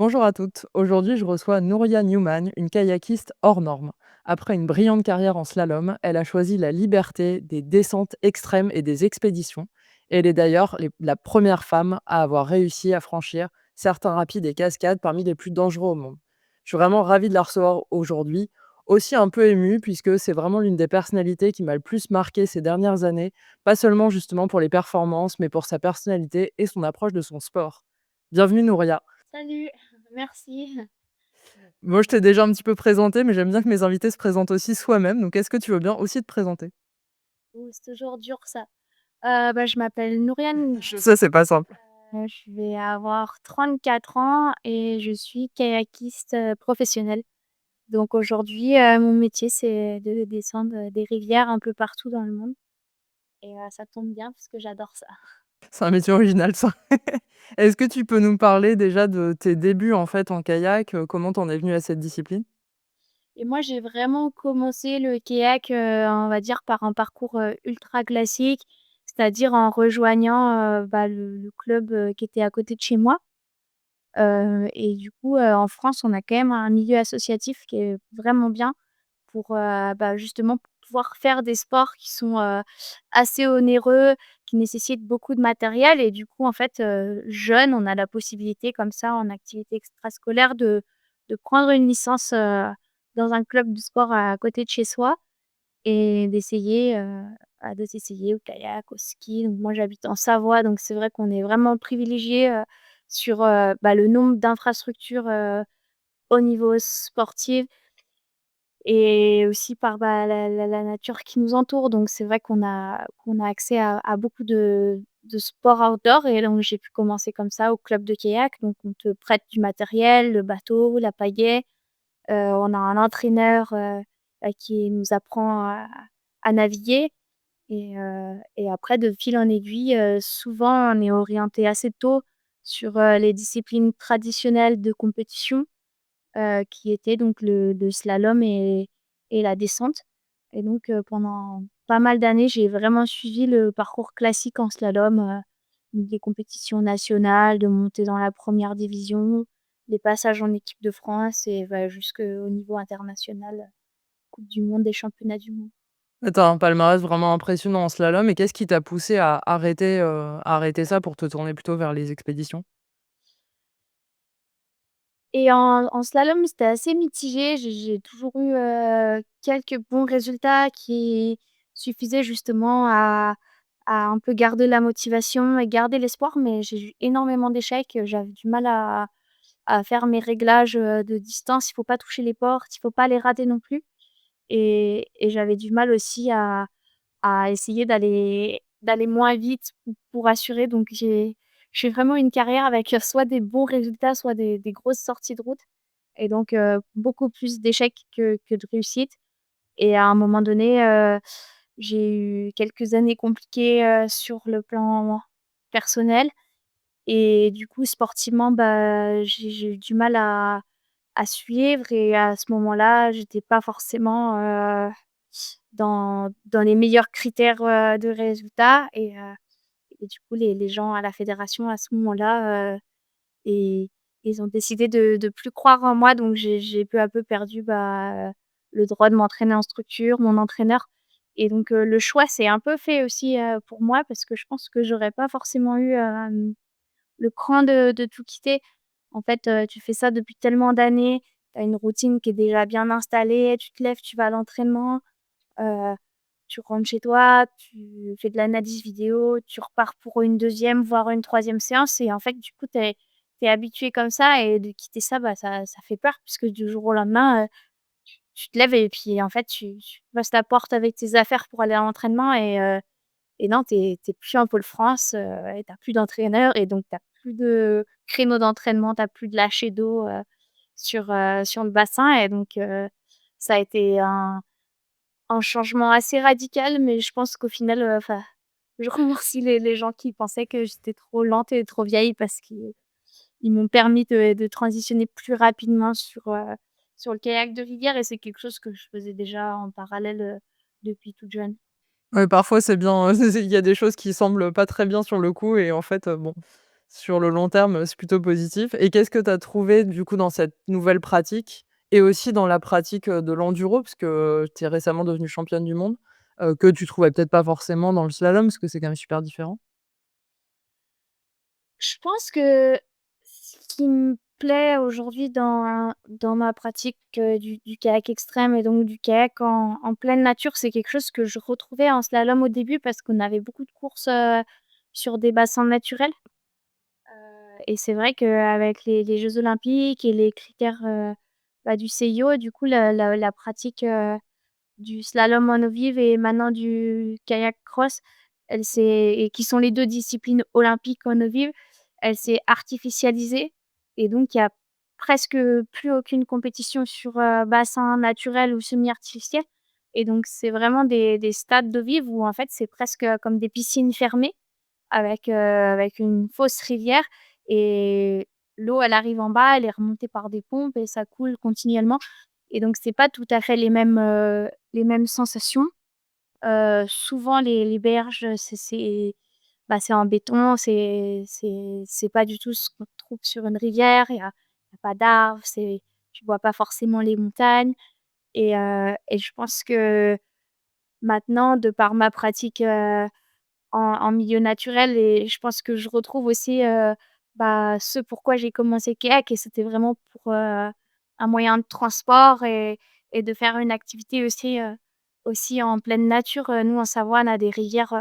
Bonjour à toutes. Aujourd'hui, je reçois Nouria Newman, une kayakiste hors norme. Après une brillante carrière en slalom, elle a choisi la liberté des descentes extrêmes et des expéditions. Et elle est d'ailleurs la première femme à avoir réussi à franchir certains rapides et cascades parmi les plus dangereux au monde. Je suis vraiment ravie de la recevoir aujourd'hui, aussi un peu émue puisque c'est vraiment l'une des personnalités qui m'a le plus marqué ces dernières années, pas seulement justement pour les performances, mais pour sa personnalité et son approche de son sport. Bienvenue Nouria. Salut, merci. Moi, je t'ai déjà un petit peu présenté, mais j'aime bien que mes invités se présentent aussi soi-même. Donc, est-ce que tu veux bien aussi te présenter? C'est toujours dur ça. Je m'appelle Nouriane, Je sais, c'est pas simple. je vais avoir 34 ans et je suis kayakiste, professionnelle. Donc aujourd'hui, mon métier, c'est de descendre, des rivières un peu partout dans le monde et ça tombe bien parce que j'adore ça. C'est un métier original, ça. Est-ce que tu peux nous parler déjà de tes débuts en fait en kayak? Comment t'en es venue à cette discipline? Et moi, j'ai vraiment commencé le kayak, on va dire par un parcours, ultra classique, c'est-à-dire en rejoignant, le club, qui était à côté de chez moi. Et du coup, en France, on a quand même un milieu associatif qui est vraiment bien pour, justement pour pouvoir faire des sports qui sont, assez onéreux, qui nécessitent beaucoup de matériel et du coup, en fait, jeune, on a la possibilité comme ça en activité extrascolaire de prendre une licence, dans un club de sport à côté de chez soi et de s'essayer au kayak, au ski. Donc moi, j'habite en Savoie, donc c'est vrai qu'on est vraiment privilégiés, sur, le nombre d'infrastructures, au niveau sportif et aussi par, la nature qui nous entoure. Donc c'est vrai qu'on a accès à beaucoup de sports outdoor et donc j'ai pu commencer comme ça au club de kayak. Donc on te prête du matériel, le bateau, la pagaie. On a un entraîneur, qui nous apprend à naviguer et après de fil en aiguille, souvent on est orienté assez tôt sur, les disciplines traditionnelles de compétition, qui étaient donc le slalom et la descente et donc pendant pas mal d'années, j'ai vraiment suivi le parcours classique en slalom, des compétitions nationales, de monter dans la première division, des passages en équipe de France et jusqu'au niveau international, coupe du monde et championnats du monde. Tu un palmarès vraiment impressionnant en slalom et qu'est-ce qui t'a poussé à arrêter ça pour te tourner plutôt vers les expéditions? Et en slalom, c'était assez mitigé. J'ai toujours eu, quelques bons résultats qui suffisaient justement à un peu garder la motivation et garder l'espoir, mais j'ai eu énormément d'échecs. J'avais du mal à faire mes réglages, de distance. Il faut pas toucher les portes, il faut pas les rater non plus et j'avais du mal aussi à essayer d'aller moins vite pour assurer. Donc j'ai vraiment une carrière avec, soit des bons résultats, soit des grosses sorties de route et donc beaucoup plus d'échecs que de réussites et à un moment donné, j'ai eu quelques années compliquées, sur le plan personnel et du coup sportivement, j'ai eu du mal à suivre et à ce moment-là, j'étais pas forcément, dans les meilleurs critères, de résultats et du coup les gens à la fédération à ce moment-là, et ils ont décidé de plus croire en moi donc j'ai peu à peu perdu, le droit de m'entraîner en structure, mon entraîneur et donc le choix s'est un peu fait aussi, pour moi parce que je pense que j'aurais pas forcément eu, le cran de tout quitter. En fait, tu fais ça depuis tellement d'années, tu as une routine qui est déjà bien installée, tu te lèves, tu vas à l'entraînement, heu, tu rentres chez toi, tu fais de l'analyse vidéo, tu repars pour une deuxième voire une troisième séance et en fait, du coup, tu es habitué comme ça et de quitter ça, ça fait peur puisque du jour au lendemain, tu te lèves et puis en fait, tu passes la porte avec tes affaires pour aller à l'entraînement et non, tu es plus en pôle France, et tu as plus d'entraîneur et donc tu as plus de créneaux d'entraînement, tu as plus de lâcher d'eau, sur le bassin et donc ça a été un changement assez radical, mais je pense qu'au final, je remercie les gens qui pensaient que j'étais trop lente et trop vieille parce qu'ils m'ont permis de transitionner plus rapidement sur le kayak de rivière et c'est quelque chose que je faisais déjà en parallèle, depuis toute jeune. Ouais, parfois c'est bien, il y a des choses qui semblent pas très bien sur le coup et en fait, bon, Sur le long terme, c'est plutôt positif et qu'est-ce que tu as trouvé du coup dans cette nouvelle pratique et aussi dans la pratique, de l'enduro? Parce que tu es récemment devenue championne du monde, que tu trouvais peut-être pas forcément dans le slalom, parce que c'est quand même super différent? Je pense que ce qui me plaît aujourd'hui dans ma pratique, du kayak extrême et donc du kayak en pleine nature, c'est quelque chose que je retrouvais en slalom au début parce qu'on avait beaucoup de courses, sur des bassins naturels, et c'est vrai qu'avec les jeux olympiques et les critères, du CIO, du coup la pratique, du slalom en eau vive et maintenant du kayak cross, elle s'est et qui sont les 2 disciplines olympiques en eau vive, elle s'est artificialisée et donc il y a presque plus aucune compétition sur, bassin naturel ou semi-artificiel et donc c'est vraiment des stades d'eau vive où en fait c'est presque, comme des piscines fermées avec une fausse rivière et l'eau elle arrive en bas, elle est remontée par des pompes et ça coule continuellement et donc c'est pas tout à fait les mêmes sensations. Souvent les berges, c'est en béton, c'est pas du tout ce qu'on trouve sur une rivière. Il y a pas d'arbres, tu vois pas forcément les montagnes et je pense que maintenant, de par ma pratique, en milieu naturel et je pense que je retrouve aussi, ce pourquoi j'ai commencé le kayak et c'était vraiment pour, un moyen de transport et de faire une activité aussi en pleine nature. Nous, en Savoie, on a des rivières,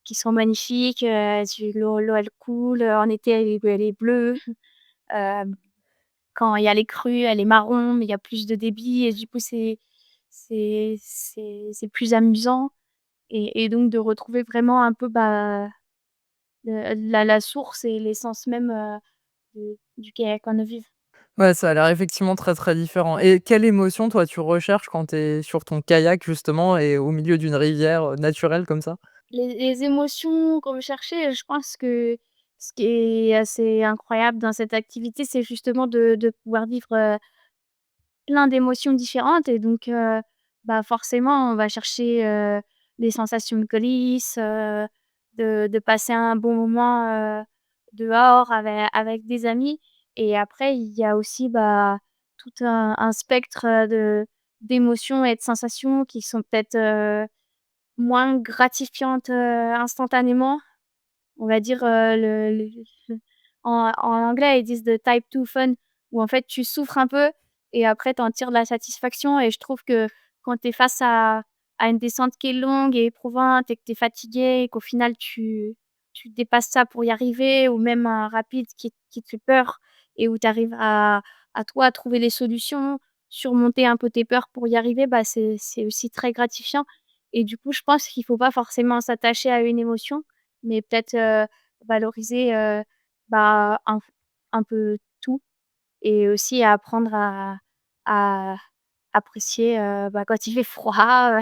qui sont magnifiques, l'eau elle coule, en été elle est bleue. Hem, Quand il y a les crues, elle est marron, mais il y a plus de débit et du coup, c'est plus amusant et donc de retrouver vraiment un peu, la source et l'essence même, du kayak en eau vive. Ouais, ça a l'air effectivement très, très différent et quelle émotion toi tu recherches quand tu es sur ton kayak justement et au milieu d'une rivière, naturelle comme ça? Les émotions qu'on veut chercher, je pense que ce qui est assez incroyable dans cette activité, c'est justement de pouvoir vivre, plein d'émotions différentes et donc forcément, on va chercher, des sensations de glisse, de passer un bon moment, dehors avec des amis et après il y a aussi, tout un spectre, d'émotions et de sensations qui sont peut-être, moins gratifiantes, instantanément. On va dire, le en anglais, ils disent the type 2 fun où en fait tu souffres un peu et après tu en tires de la satisfaction et je trouve que quand tu es face à une descente qui est longue et éprouvante et que tu es fatigué et qu'au final tu dépasses ça pour y arriver ou même un rapide qui te fait peur et où tu arrives à toi à trouver les solutions, surmonter un peu tes peurs pour y arriver, c'est aussi très gratifiant et du coup, je pense qu'il faut pas forcément s'attacher à une émotion, mais peut-être, valoriser, un peu tout et aussi apprendre à apprécier, quand il fait froid,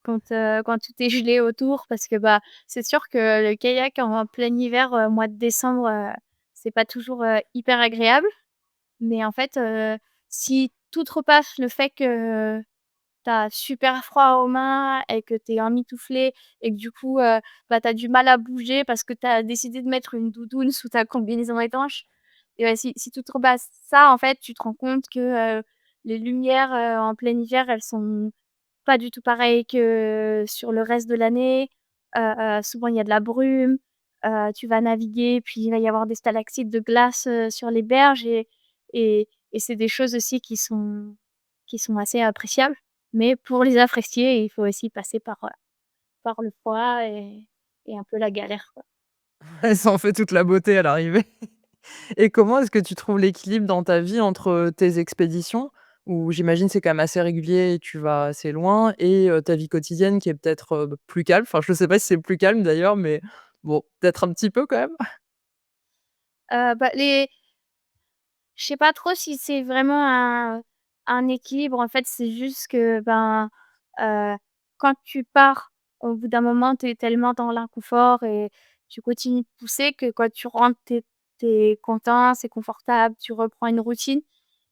quand tout est gelé autour parce que, c'est sûr que le kayak en plein hiver, mois de décembre, c'est pas toujours, hyper agréable, mais en fait, si tout repasse le fait que tu super froid aux mains et que tu es emmitouflé et que du coup, tu as du mal à bouger parce que tu as décidé de mettre une doudoune sous ta combinaison étanche et ouais, si tu te rebasses ça, en fait, tu te rends compte que, les lumières, en plein hiver, elles sont pas du tout pareilles que sur le reste de l'année. Souvent, il y a de la brume, tu vas naviguer, puis il va y avoir des stalactites de glace, sur les berges et c'est des choses aussi qui sont assez appréciables. Mais pour les apprécier, il faut aussi passer par le froid et un peu la galère, quoi. Ouais, ça en fait toute la beauté à l'arrivée. Et comment est-ce que tu trouves l'équilibre dans ta vie entre, tes expéditions, où j'imagine c'est quand même assez régulier et tu vas assez loin et ta vie quotidienne qui est peut-être, plus calme? Enfin, je sais pas si c'est plus calme d'ailleurs, mais bon, peut-être un petit peu quand même? Les Je sais pas trop si c'est vraiment un équilibre. En fait, c'est juste que, heu, quand tu pars, au bout d'un moment, tu es tellement dans l'inconfort et tu continues de pousser que quand tu rentres, tu es content, c'est confortable, tu reprends une routine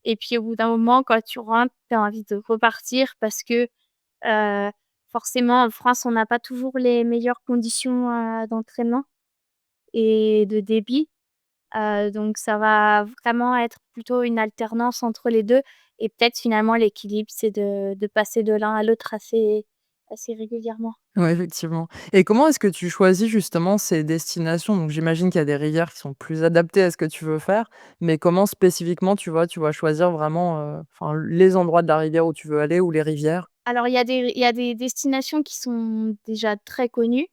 et puis au bout d'un moment, quand tu rentres, tu as envie de repartir parce que, heu, forcément en France, on n'a pas toujours les meilleures conditions, d'entraînement et de débit. Donc ça va vraiment être plutôt une alternance entre les 2 et peut-être finalement l'équilibre, c'est de passer de l'un à l'autre assez régulièrement. Ouais, effectivement. Et comment est-ce que tu choisis justement ces destinations? Donc j'imagine qu'il y a des rivières qui sont plus adaptées à ce que tu veux faire, mais comment spécifiquement, tu vas choisir vraiment, enfin, les endroits de la rivière où tu veux aller ou les rivières? Alors il y a des destinations qui sont déjà très connues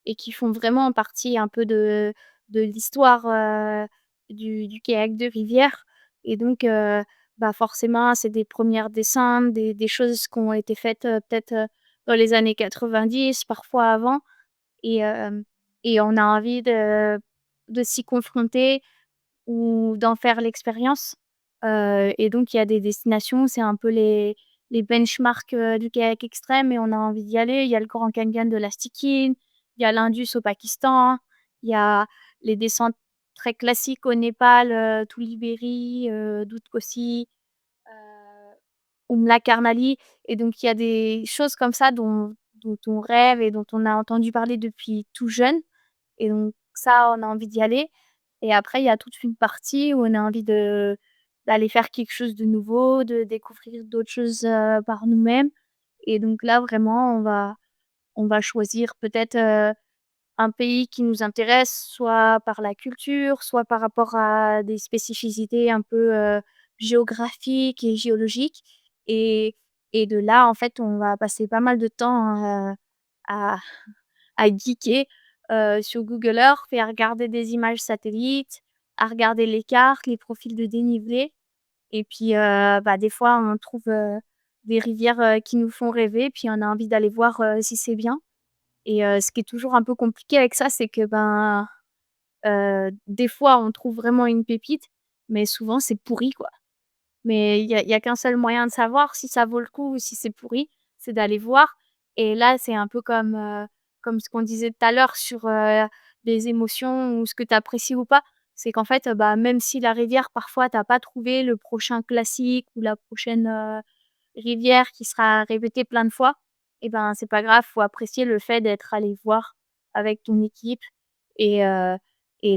et qui font vraiment partie un peu de l'histoire, du kayak de rivière et donc bah, forcément, c'est des premières descentes, des choses qui ont été faites, peut-être, dans les années 90, parfois avant et on a envie de s'y confronter ou d'en faire l'expérience. Et donc il y a des destinations, c'est un peu les benchmarks, du kayak extrême et on a envie d'y aller. Il y a le Grand Canyon de la Stikine, il y a l'Indus au Pakistan, il y a les descentes très classiques au Népal, Tuliberi, Dut Kosi, Umla Karnali et donc il y a des choses comme ça dont on rêve et dont on a entendu parler depuis tout jeune et donc ça, on a envie d'y aller et après il y a toute une partie où on a envie d'aller faire quelque chose de nouveau, de découvrir d'autres choses, par nous-mêmes et donc là, vraiment, on va choisir peut-être, un pays qui nous intéresse, soit par la culture, soit par rapport à des spécificités un peu, géographiques et géologiques et de là, en fait, on va passer pas mal de temps, à geeker, sur Google Earth et à regarder des images satellites, à regarder les cartes, les profils de dénivelé et puis, bah, des fois, on trouve, des rivières, qui nous font rêver, puis on a envie d'aller voir, si c'est bien et ce qui est toujours un peu compliqué avec ça, c'est que, ben, des fois, on trouve vraiment une pépite, mais souvent c'est pourri, quoi. Mais il y a qu'un seul moyen de savoir si ça vaut le coup ou si c'est pourri, c'est d'aller voir et là, c'est un peu comme ce qu'on disait tout à l'heure sur, les émotions ou ce que tu apprécies ou pas. C'est qu'en fait, bah, même si la rivière, parfois, tu as pas trouvé le prochain classique ou la prochaine, rivière qui sera répétée plein de fois et ben, c'est pas grave, faut apprécier le fait d'être allé voir avec ton équipe et heu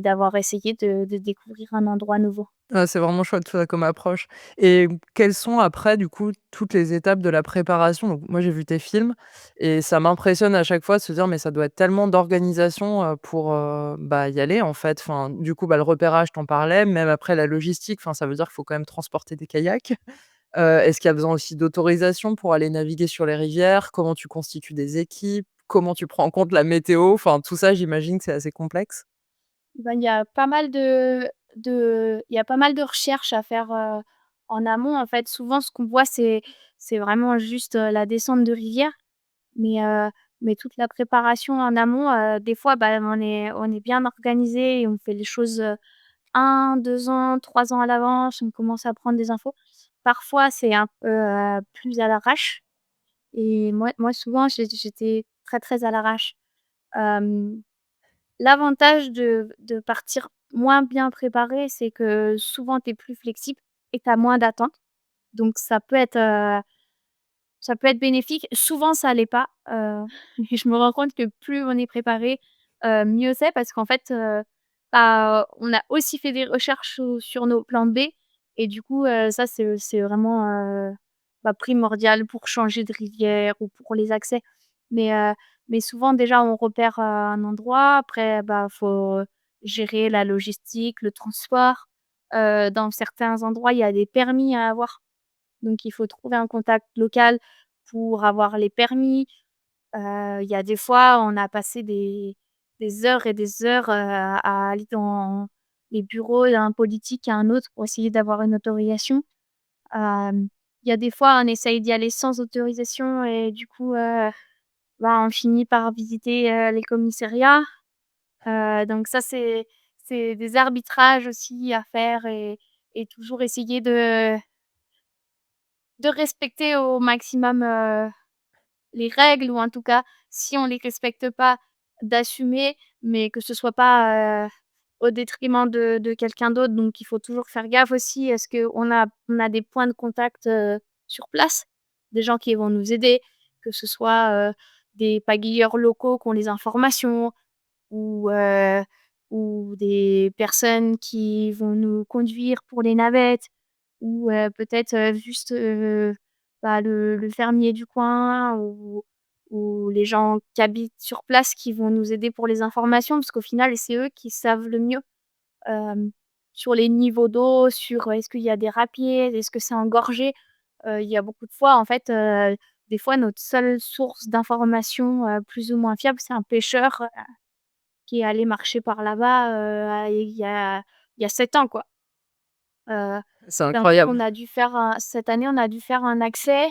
d'avoir essayé de découvrir un endroit nouveau. Ah, c'est vraiment chouette ça comme approche. Et quelles sont après du coup toutes les étapes de la préparation? Donc moi j'ai vu tes films et ça m'impressionne à chaque fois de se dire: «Mais ça doit être tellement d'organisation, pour, bah, y aller en fait». Enfin, du coup, bah, le repérage, tu parlais, même après la logistique, enfin ça veut dire qu'il faut quand même transporter des kayaks. Est-ce qu'il y a besoin aussi d'autorisation pour aller naviguer sur les rivières? Comment tu constitues des équipes? Comment tu prends en compte la météo? Enfin tout ça, j'imagine que c'est assez complexe? Ben, il y a pas mal il y a pas mal de recherches à faire, en amont, en fait. Souvent, ce qu'on voit, c'est vraiment juste, la descente de rivière, mais toute la préparation en amont, des fois, bah, on est bien organisé et on fait les choses, 1-2 ans, 3 ans à l'avance, on commence à prendre des infos. Parfois, c'est un peu, plus à l'arrache et moi, souvent, j'étais très, très à l'arrache. Hem L'avantage de partir moins bien préparé, c'est que souvent tu es plus flexible et tu as moins d'attentes. Donc ça peut être bénéfique. Souvent ça l'est pas, et je me rends compte que plus on est préparé, mieux c'est parce qu'en fait, bah, on a aussi fait des recherches sur nos plans B et du coup, ça c'est vraiment, bah, primordial pour changer de rivière ou pour les accès. Mais souvent déjà on repère, un endroit, après, bah, faut gérer la logistique, le transport. Dans certains endroits, il y a des permis à avoir. Donc il faut trouver un contact local pour avoir les permis. Il y a des fois, on a passé des heures et des heures, à aller dans les bureaux d'un politique à un autre pour essayer d'avoir une autorisation. Il y a des fois, on essaye d'y aller sans autorisation et du coup, bah, on finit par visiter, les commissariats. Donc ça, c'est des arbitrages aussi à faire et toujours essayer de respecter au maximum, les règles ou en tout cas, si on les respecte pas, d'assumer, mais que ce soit pas, au détriment de quelqu'un d'autre. Donc il faut toujours faire gaffe aussi. Est-ce qu'on a des points de contact, sur place? Des gens qui vont nous aider, que ce soit, des pagayeurs locaux qui ont les informations ou ou des personnes qui vont nous conduire pour les navettes ou peut-être, juste, bah, le fermier du coin ou les gens qui habitent sur place qui vont nous aider pour les informations parce qu'au final, c'est eux qui savent le mieux, hem, sur les niveaux d'eau, sur, est-ce qu'il y a des rapiers, est-ce que c'est engorgé? Il y a beaucoup de fois, en fait, des fois notre seule source d'information, plus ou moins fiable, c'est un pêcheur, qui est allé marcher par là-bas, il y a 7 ans, quoi. Heu, C'est donc incroyable. on a dû faire un cette année, on a dû faire un accès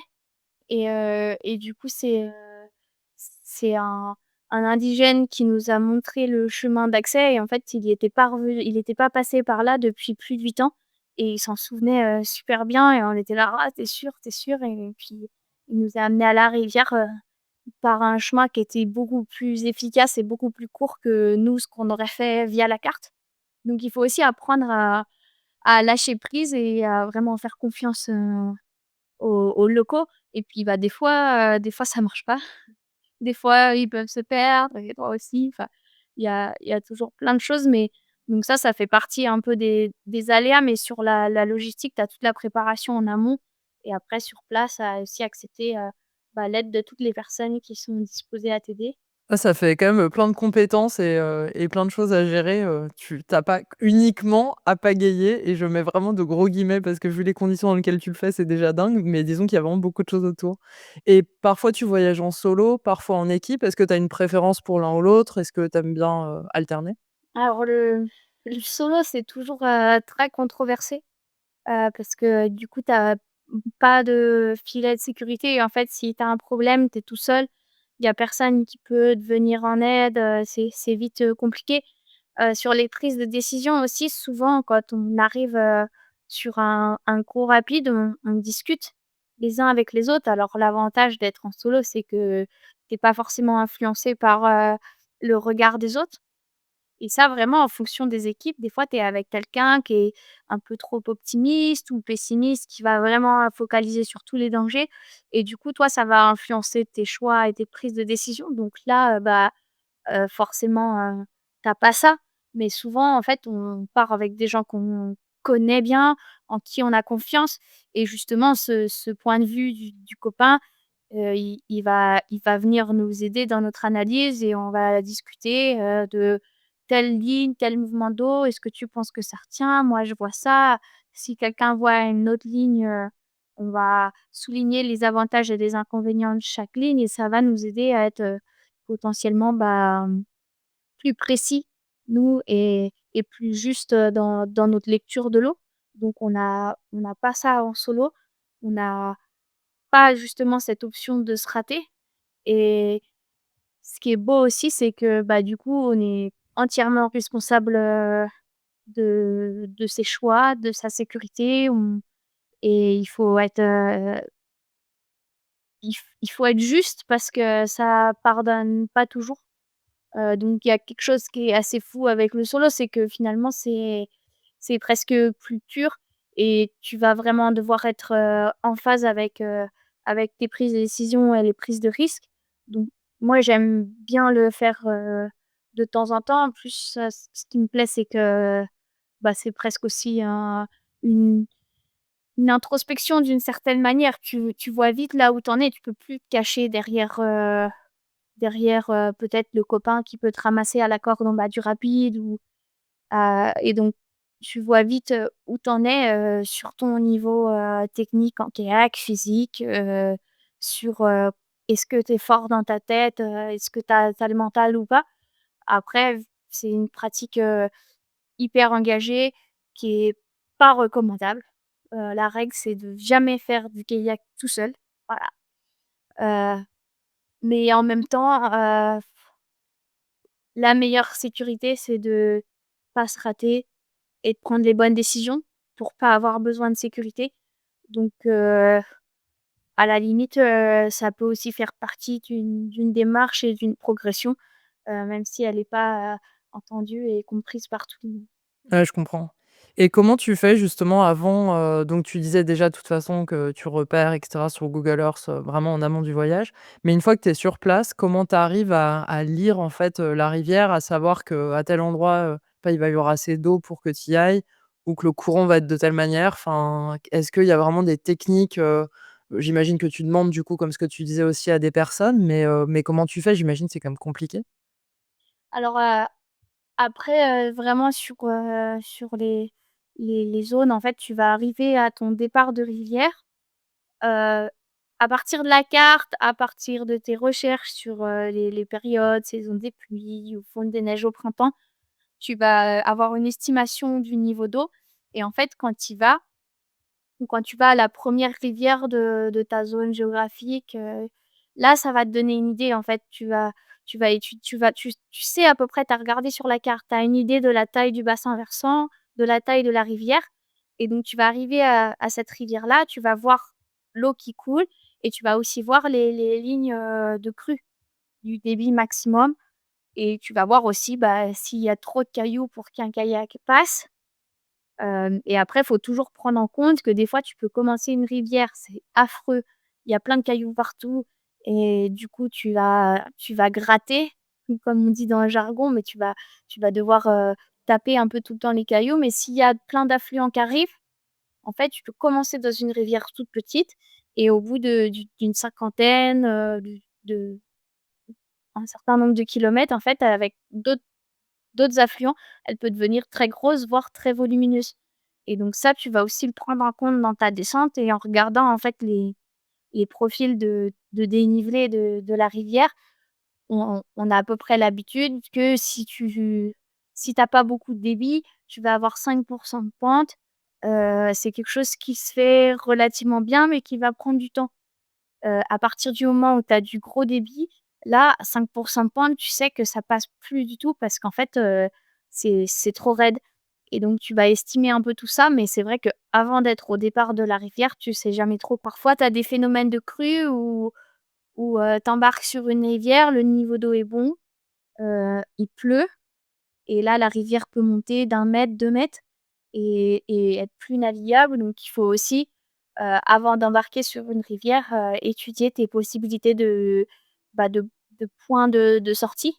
et du coup, c'est un indigène qui nous a montré le chemin d'accès et en fait, il était pas passé par là depuis plus de 8 ans et il s'en souvenait, super bien et on était là: «Ah, tu es sûr, tu es sûr?» Et puis il nous a amenés à la rivière, par un chemin qui était beaucoup plus efficace et beaucoup plus court que nous, ce qu'on aurait fait via la carte. Donc il faut aussi apprendre à lâcher prise et à vraiment faire confiance, aux locaux et puis, bah, des fois ça marche pas. Des fois, ils peuvent se perdre et toi aussi, enfin, il y a toujours plein de choses, mais donc ça fait partie un peu des aléas, mais sur la logistique, tu as toute la préparation en amont et après sur place, à aussi accepter, bah, l'aide de toutes les personnes qui sont disposées à t'aider. Ah, ça fait quand même, plein de compétences et plein de choses à gérer, tu tu pas uniquement à pagayer et je mets vraiment de gros guillemets parce que vu les conditions dans lesquelles tu le fais, c'est déjà dingue, mais disons qu'il y a vraiment beaucoup de choses autour et parfois tu voyages en solo, parfois en équipe. Est-ce que tu as une préférence pour l'un ou l'autre? Est-ce que tu aimes bien, alterner? Alors le solo, c'est toujours, très controversé, parce que du coup, tu as pas de filet de sécurité et en fait, si tu as un problème, tu es tout seul. Il y a personne qui peut te venir en aide, c'est vite, compliqué. Sur les prises de décision aussi, souvent quand on arrive, sur un coup rapide, on discute les uns avec les autres. Alors l'avantage d'être en solo, c'est que tu es pas forcément influencé par, le regard des autres. Et ça, vraiment, en fonction des équipes, des fois, tu es avec quelqu'un qui est un peu trop optimiste ou pessimiste, qui va vraiment focaliser sur tous les dangers. Et du coup, toi, ça va influencer tes choix et tes prises de décision. Donc là, bah, forcément, tu pas ça. Mais souvent, en fait, on part avec des gens qu'on connaît bien, en qui on a confiance. Et justement, ce point de vue du copain, il va venir nous aider dans notre analyse et on va discuter, de telle ligne, tel mouvement d'eau. Est-ce que tu penses que ça retient? Moi, je vois ça. Si quelqu'un voit une autre ligne, on va souligner les avantages et les inconvénients de chaque ligne et ça va nous aider à être, potentiellement, bah, plus précis, nous et plus juste, dans notre lecture de l'eau. Donc on n'a pas ça en solo. On n'a pas justement cette option de se rater et ce qui est beau aussi, c'est que, bah, du coup, on est entièrement responsable, de ses choix, de sa sécurité. On et il faut être juste parce que ça pardonne pas toujours. Donc il y a quelque chose qui est assez fou avec le solo, c'est que finalement c'est presque plus dur et tu vas vraiment devoir être, en phase avec tes prises de décision et les prises de risques. Donc moi j'aime bien le faire, de temps en temps. En plus, ce qui me plaît, c'est que, bah, c'est presque aussi une une introspection d'une certaine manière. Tu vois vite là où tu en es, tu peux plus te cacher derrière, peut-être le copain qui peut te ramasser à la corde en bas du rapide ou et donc tu vois vite, où tu en es, sur ton niveau, technique en kayak, physique, sur, est-ce que tu es fort dans ta tête, est-ce que tu as le mental ou pas? Après c'est une pratique, hyper engagée qui est pas recommandable. La règle, c'est de jamais faire du kayak tout seul, voilà. Mais en même temps, la meilleure sécurité, c'est de pas se rater et de prendre les bonnes décisions pour pas avoir besoin de sécurité. Donc à la limite, ça peut aussi faire partie d'une démarche et d'une progression, même si elle est pas, entendue et comprise par tout le monde. Ouais, je comprends Et comment tu fais justement avant, donc tu disais déjà de toute façon que tu repères et cetera sur Google Earth, vraiment en amont du voyage. Mais une fois que tu es sur place, comment tu arrives à lire en fait, la rivière, à savoir qu'à tel endroit, bah, il va y avoir assez d'eau pour que tu y ailles ou que le courant va être de telle manière? Enfin, est-ce qu'il y a vraiment des techniques, j'imagine que tu demandes du coup comme ce que tu disais aussi à des personnes, mais comment tu fais? J'imagine c'est quand même compliqué? Alors, après, vraiment sur les zones, en fait, tu vas arriver à ton départ de rivière, heu, à partir de la carte, à partir de tes recherches sur, les périodes, saison des pluies ou fonte des neiges au printemps, tu vas, avoir une estimation du niveau d'eau et en fait, quand tu y vas ou quand tu vas à la première rivière de ta zone géographique, là, ça va te donner une idée, en fait. Tu vas étu tu sais à peu près, tu as regardé sur la carte, tu as une idée de la taille du bassin versant, de la taille de la rivière et donc tu vas arriver à cette rivière-là, tu vas voir l'eau qui coule et tu vas aussi voir les lignes, de crue, du débit maximum et tu vas voir aussi, bah, s'il y a trop de cailloux pour qu'un kayak passe. Et après, il faut toujours prendre en compte que des fois, tu peux commencer une rivière, c'est affreux, il y a plein de cailloux partout et du coup, tu vas gratter, comme on dit dans le jargon, mais tu vas devoir, taper un peu tout le temps les cailloux. Mais s'il y a plein d'affluents qui arrivent, en fait, tu peux commencer dans une rivière toute petite et au bout d'une cinquantaine, de un certain nombre de kilomètres, en fait, avec d'autres affluents, elle peut devenir très grosse, voire très volumineuse et donc ça, tu vas aussi le prendre en compte dans ta descente et en regardant, en fait, les profils de dénivelé de la rivière, on a à peu près l'habitude que si tu as pas beaucoup de débit, tu vas avoir 5 de pente. C'est quelque chose qui se fait relativement bien, mais qui va prendre du temps. À partir du moment où tu as du gros débit, là, 5 de pente, tu sais que ça passe plus du tout parce qu'en fait, c'est trop raide et donc tu vas estimer un peu tout ça, mais c'est vrai qu'avant d'être au départ de la rivière, tu sais jamais trop. Parfois, tu as des phénomènes de crue où tu embarques sur une rivière, le niveau d'eau est bon, il pleut et là, la rivière peut monter d'1 mètre, 2 mètres et être plus navigable. Donc il faut aussi, avant d'embarquer sur une rivière, étudier tes possibilités bah, de points de sortie.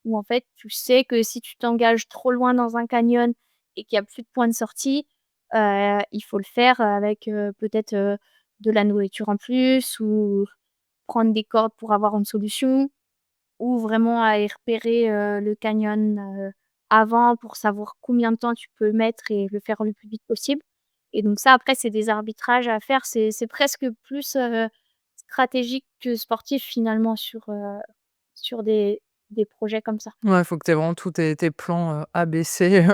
Où en fait, tu sais que si tu t'engages trop loin dans un canyon et qu'il y a plus de points de sortie, il faut le faire avec, peut-être, de la nourriture en plus ou prendre des cordes pour avoir une solution. Ou vraiment aller repérer, le canyon, avant pour savoir combien de temps tu peux mettre et le faire le plus vite possible et donc ça après c'est des arbitrages à faire, c'est presque plus, stratégique que sportif finalement sur des projets comme ça. Ouais, il faut que tu aies vraiment tous tes plans, A, B, C,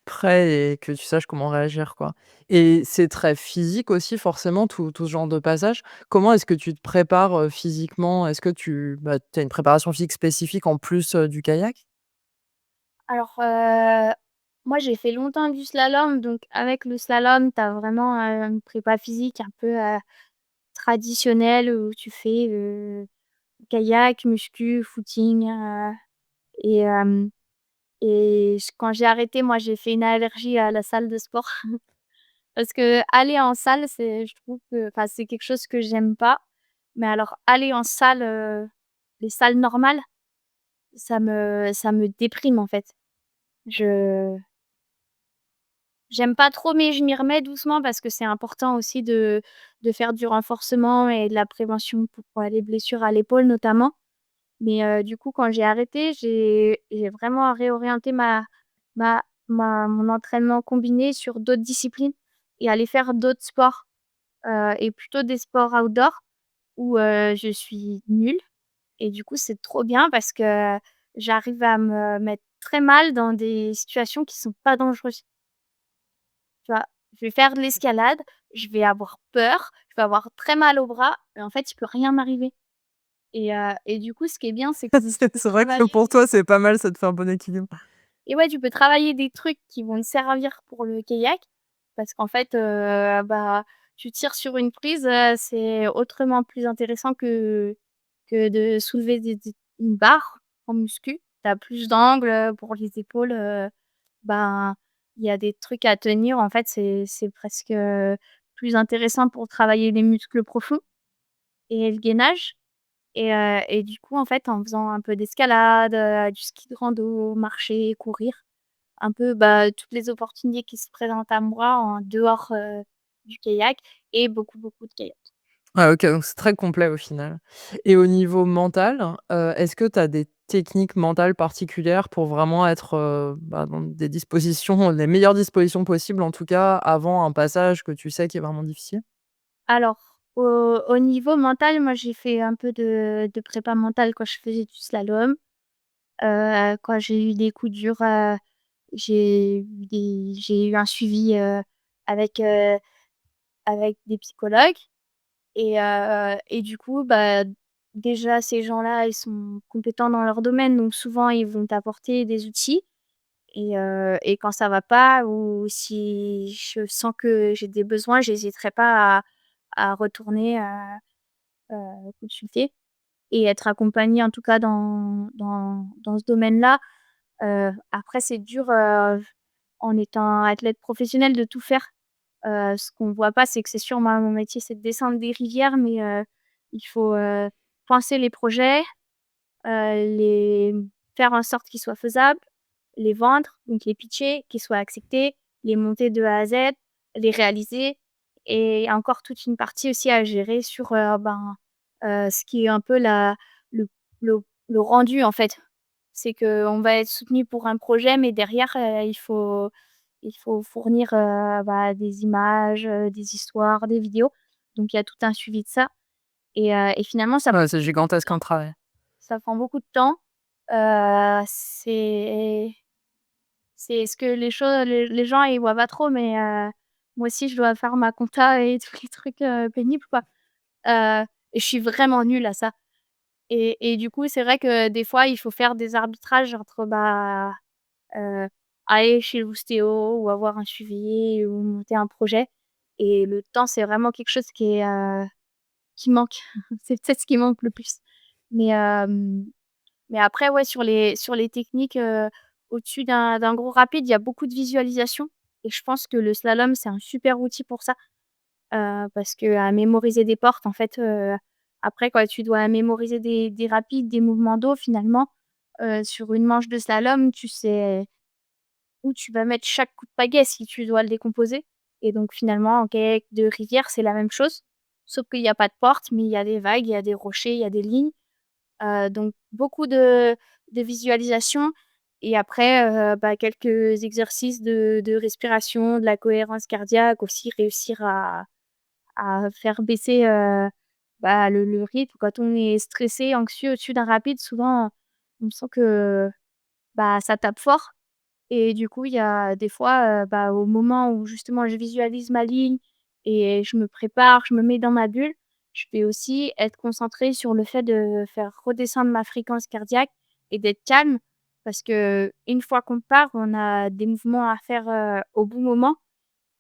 prêts et que tu saches comment réagir, quoi. Et c'est très physique aussi forcément tout ce genre de passage. Comment est-ce que tu te prépares, physiquement? Est-ce que tu as une préparation physique spécifique en plus, du kayak? Alors, moi j'ai fait longtemps du slalom donc avec le slalom, tu as vraiment, une prépa physique un peu, traditionnelle où tu fais, kayak, muscu, footing, et hem quand j'ai arrêté, moi, j'ai fait une allergie à la salle de sport parce qu'aller en salle, je trouve que enfin, c'est quelque chose que j'aime pas. Mais alors aller en salle, les salles normales, ça me déprime, en fait. Je J'aime pas trop, mais je m'y remets doucement parce que c'est important aussi de faire du renforcement et de la prévention pour, les blessures à l'épaule, notamment. Mais du coup, quand j'ai arrêté, j'ai vraiment réorienté mon entraînement combiné sur d'autres disciplines et aller faire d'autres sports, et plutôt des sports outdoor où, je suis nulle et du coup, c'est trop bien parce que j'arrive à me mettre très mal dans des situations qui sont pas dangereuses. Tu vois? Je vais faire de l'escalade, je vais avoir peur, je vais avoir très mal au bras et en fait, il peut rien m'arriver et du coup, ce qui est bien, c'est que tu peux C'est vrai que travailler pour toi, c'est pas mal, ça te fait un bon équilibre. et ouais, tu peux travailler des trucs qui vont te servir pour le kayak parce qu'en fait, bah, tu tires sur une prise, c'est autrement plus intéressant que de soulever des une barre en muscu. Tu as plus d'angle, pour les épaules, ben, il y a des trucs à tenir. En fait, c'est presque, plus intéressant pour travailler les muscles profonds et le gainage et du coup, en fait, en faisant un peu d'escalade, du ski de rando, marcher, courir, un peu, bah, toutes les opportunités qui se présentent à moi en dehors, du kayak et beaucoup, beaucoup de kayak. Ah OK, donc c'est très complet au final. Et au niveau mental, est-ce que tu as des techniques mentales particulières pour vraiment être, bah, dans des dispositions les meilleures dispositions possibles en tout cas, avant un passage que tu sais qui est vraiment difficile? Alors, au niveau mental, moi, j'ai fait un peu de prépa mentale quand je faisais du slalom. Quand j'ai eu des coups durs, j'ai eu un suivi, avec, avec des psychologues et du coup, bah, déjà ces gens-là, ils sont compétents dans leur domaine, donc souvent ils vont t'apporter des outils et quand ça va pas ou si je sens que j'ai des besoins, j'hésiterai pas à retourner, consulter et être accompagnée en tout cas dans ce domaine-là. Après c'est dur, en étant athlète professionnel de tout faire. Ce qu'on voit pas, c'est que c'est sûr, moi, mon métier, c'est de descendre des rivières, mais il faut, penser les projets, les faire en sorte qu'ils soient faisables, les vendre, donc les pitcher, qu'ils soient acceptés, les monter de A à Z, les réaliser et encore toute une partie aussi à gérer sur, ce qui est un peu la le le rendu, en fait. C'est qu'on va être soutenu pour un projet, mais derrière, il faut fournir, bah, des images, des histoires, des vidéos. Donc il y a tout un suivi de ça et finalement ça Ouais, c'est gigantesque un travail. ça prend beaucoup de temps. C'est ce que les gens ils voient pas trop, mais moi aussi je dois faire ma compta et tous les trucs, pénibles quoi. Et je suis vraiment nulle à ça et du coup, c'est vrai que des fois, il faut faire des arbitrages entre, bah, heu, aller chez l'ostéo ou avoir un suivi ou monter un projet et le temps, c'est vraiment quelque chose qui manque. C'est peut-être ce qui manque le plus. Mais mais après, ouais, sur les techniques, au-dessus d'un gros rapide, il y a beaucoup de visualisation et je pense que le slalom, c'est un super outil pour ça, parce qu'à mémoriser des portes, en fait, après quand tu dois mémoriser des rapides, des mouvements d'eau, finalement, sur une manche de slalom, tu sais où tu vas mettre chaque coup de pagaie si tu dois le décomposer et donc finalement, en kayak de rivière, c'est la même chose, sauf qu'il y a pas de porte, mais il y a des vagues, il y a des rochers, il y a des lignes. Donc beaucoup de visualisation et après, bah, quelques exercices de respiration, de la cohérence cardiaque aussi, réussir à faire baisser, bah, le rythme. Quand on est stressé, anxieux au-dessus d'un rapide, souvent, on sent que, bah, ça tape fort et du coup, il y a des fois, bah, au moment où justement je visualise ma ligne et je me prépare, je me mets dans ma bulle, je vais aussi être concentrée sur le fait de faire redescendre ma fréquence cardiaque et d'être calme. Parce qu'une fois qu'on part, on a des mouvements à faire, au bon moment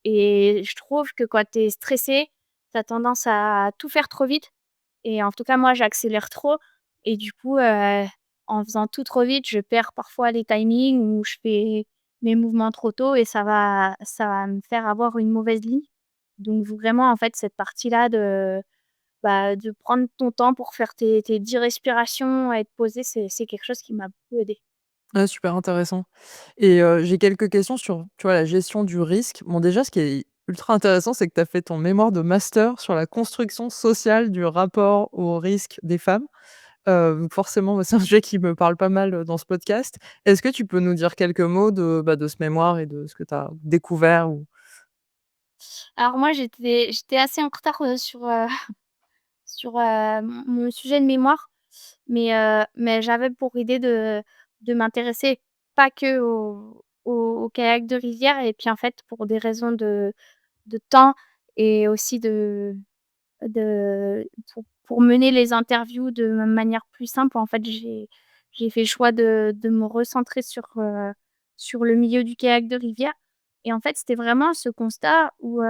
et je trouve que quand tu es stressé, tu as tendance à tout faire trop vite et en tout cas, moi, j'accélère trop et du coup, en faisant tout trop vite, je perds parfois les timings ou je fais mes mouvements trop tôt et ça va me faire avoir une mauvaise ligne. Donc vraiment, en fait, cette partie-là de, bah, de prendre ton temps pour faire tes 10 respirations, être posé, c'est quelque chose qui m'a beaucoup aidée. Ouais, super intéressant. Et j'ai quelques questions sur, tu vois, la gestion du risque. Bon, déjà, ce qui est ultra intéressant, c'est que tu as fait ton mémoire de master sur la construction sociale du rapport au risque des femmes. Donc forcément, moi, c'est un sujet qui me parle pas mal, dans ce podcast. Est-ce que tu peux nous dire quelques mots de, bah, de ce mémoire et de ce que tu as découvert ou Alors moi, j'étais assez en retard, sur, mon sujet de mémoire, mais j'avais pour idée de m'intéresser pas que au kayak de rivière et puis, en fait, pour des raisons de temps et aussi de pour mener les interviews de manière plus simple, en fait, j'ai fait le choix de me recentrer sur le milieu du kayak de rivière et en fait, c'était vraiment ce constat où,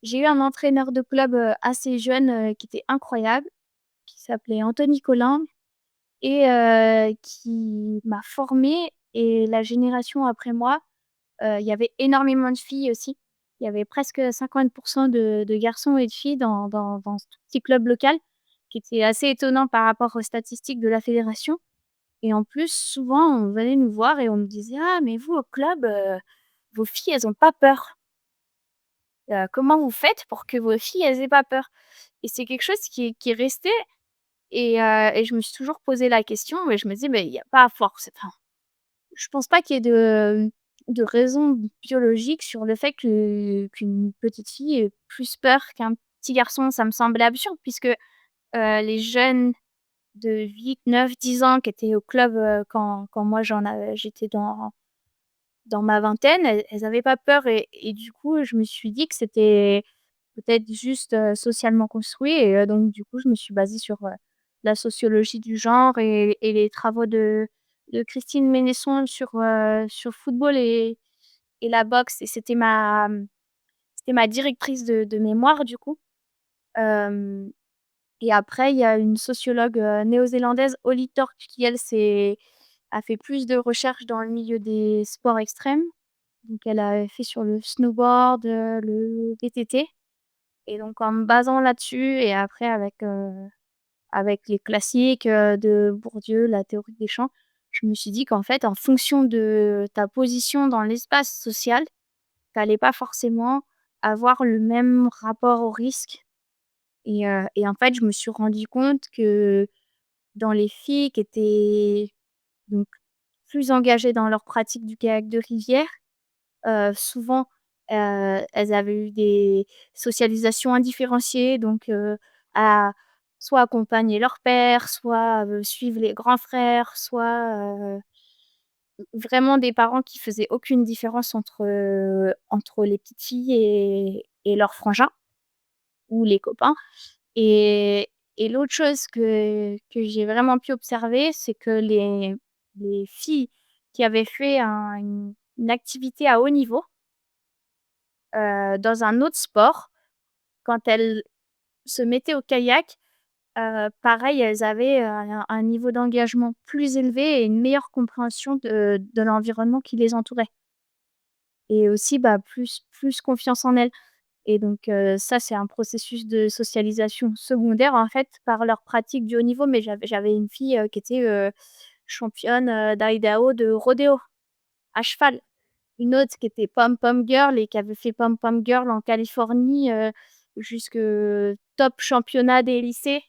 j'ai eu un entraîneur de club, assez jeune, qui était incroyable, qui s'appelait Anthony Collin et qui m'a formée et la génération après moi, Il y avait énormément de filles aussi. Il y avait presque 50 de garçons et de filles dans ce tout petit club local, qui était assez étonnant par rapport aux statistiques de la fédération. Et en plus, souvent, on venait nous voir et on nous disait: «Ah mais vous au club, vos filles, elles ont pas peur. Comment vous faites pour que vos filles, elles aient pas peur?» Et c'est quelque chose qui est resté et je me suis toujours posé la question et je me disais: «Mais il y a pas force enfin, je pense pas qu'il y ait de raison biologique sur le fait qu'une petite fille ait plus peur qu'un petit garçon». Ça me semblait absurde puisque, les jeunes de 8, 9, 10 ans qui étaient au club, quand moi j'étais dans ma vingtaine, elles avaient pas peur et du coup, je me suis dit que c'était peut-être juste, socialement construit et donc du coup, je me suis basée sur, la sociologie du genre et les travaux de Christine Ménesson sur le football et la boxe et c'était ma directrice de mémoire du coup. Hem Et après, il y a une sociologue, néo-zélandaise, Holly Torch, qui elle a fait plus de recherches dans le milieu des sports extrêmes. Donc elle a fait sur le snowboard, le VTT et donc en me basant là-dessus et après avec les classiques, de Bourdieu, la théorie des champs, je me suis dit qu'en fait, en fonction de ta position dans l'espace social, tu allais pas forcément avoir le même rapport au risque et en fait, je me suis rendu compte que dans les filles qui étaient donc plus engagées dans leur pratique du kayak de rivière, souvent, elles avaient eu des socialisations indifférenciées donc à soit accompagner leur père, soit, suivre les grands frères, soit, vraiment des parents qui faisaient aucune différence entre les petites filles et leurs frangins ou les copains. Et l'autre chose que j'ai vraiment pu observer, c'est que les filles qui avaient fait une activité à haut niveau, dans un autre sport, quand elles se mettaient au kayak, pareil, elles avaient, un niveau d'engagement plus élevé et une meilleure compréhension de l'environnement qui les entourait et aussi, bah, plus confiance en elles. Et donc ça, c'est un processus de socialisation secondaire, en fait, par leur pratique du haut niveau. Mais j'avais une fille, qui était, championne, d'Idaho de rodéo, à cheval. Une autre qui était pom-pom girl et qui avait fait pom-pom girl en Californie, jusque top championnat des lycées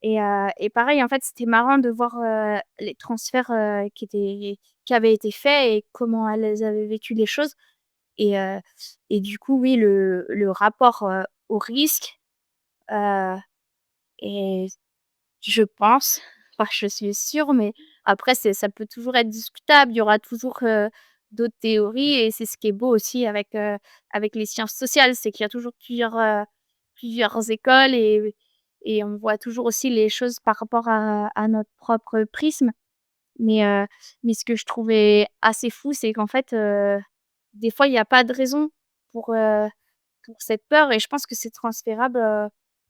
et pareil, en fait, c'était marrant de voir, les transferts, qui avaient été faits et comment elles avaient vécu les choses. Et du coup, oui, le rapport, au risque, heu et je pense, enfin, je suis sûre, mais après ça peut toujours être discutable. Il y aura toujours, d'autres théories et c'est ce qui est beau aussi avec les sciences sociales, c'est qu'il y a toujours plusieurs écoles et on voit toujours aussi les choses par rapport à notre propre prisme. Mais ce que je trouvais assez fou, c'est qu'en fait, des fois, il y a pas de raison pour, heu, pour cette peur et je pense que c'est transférable,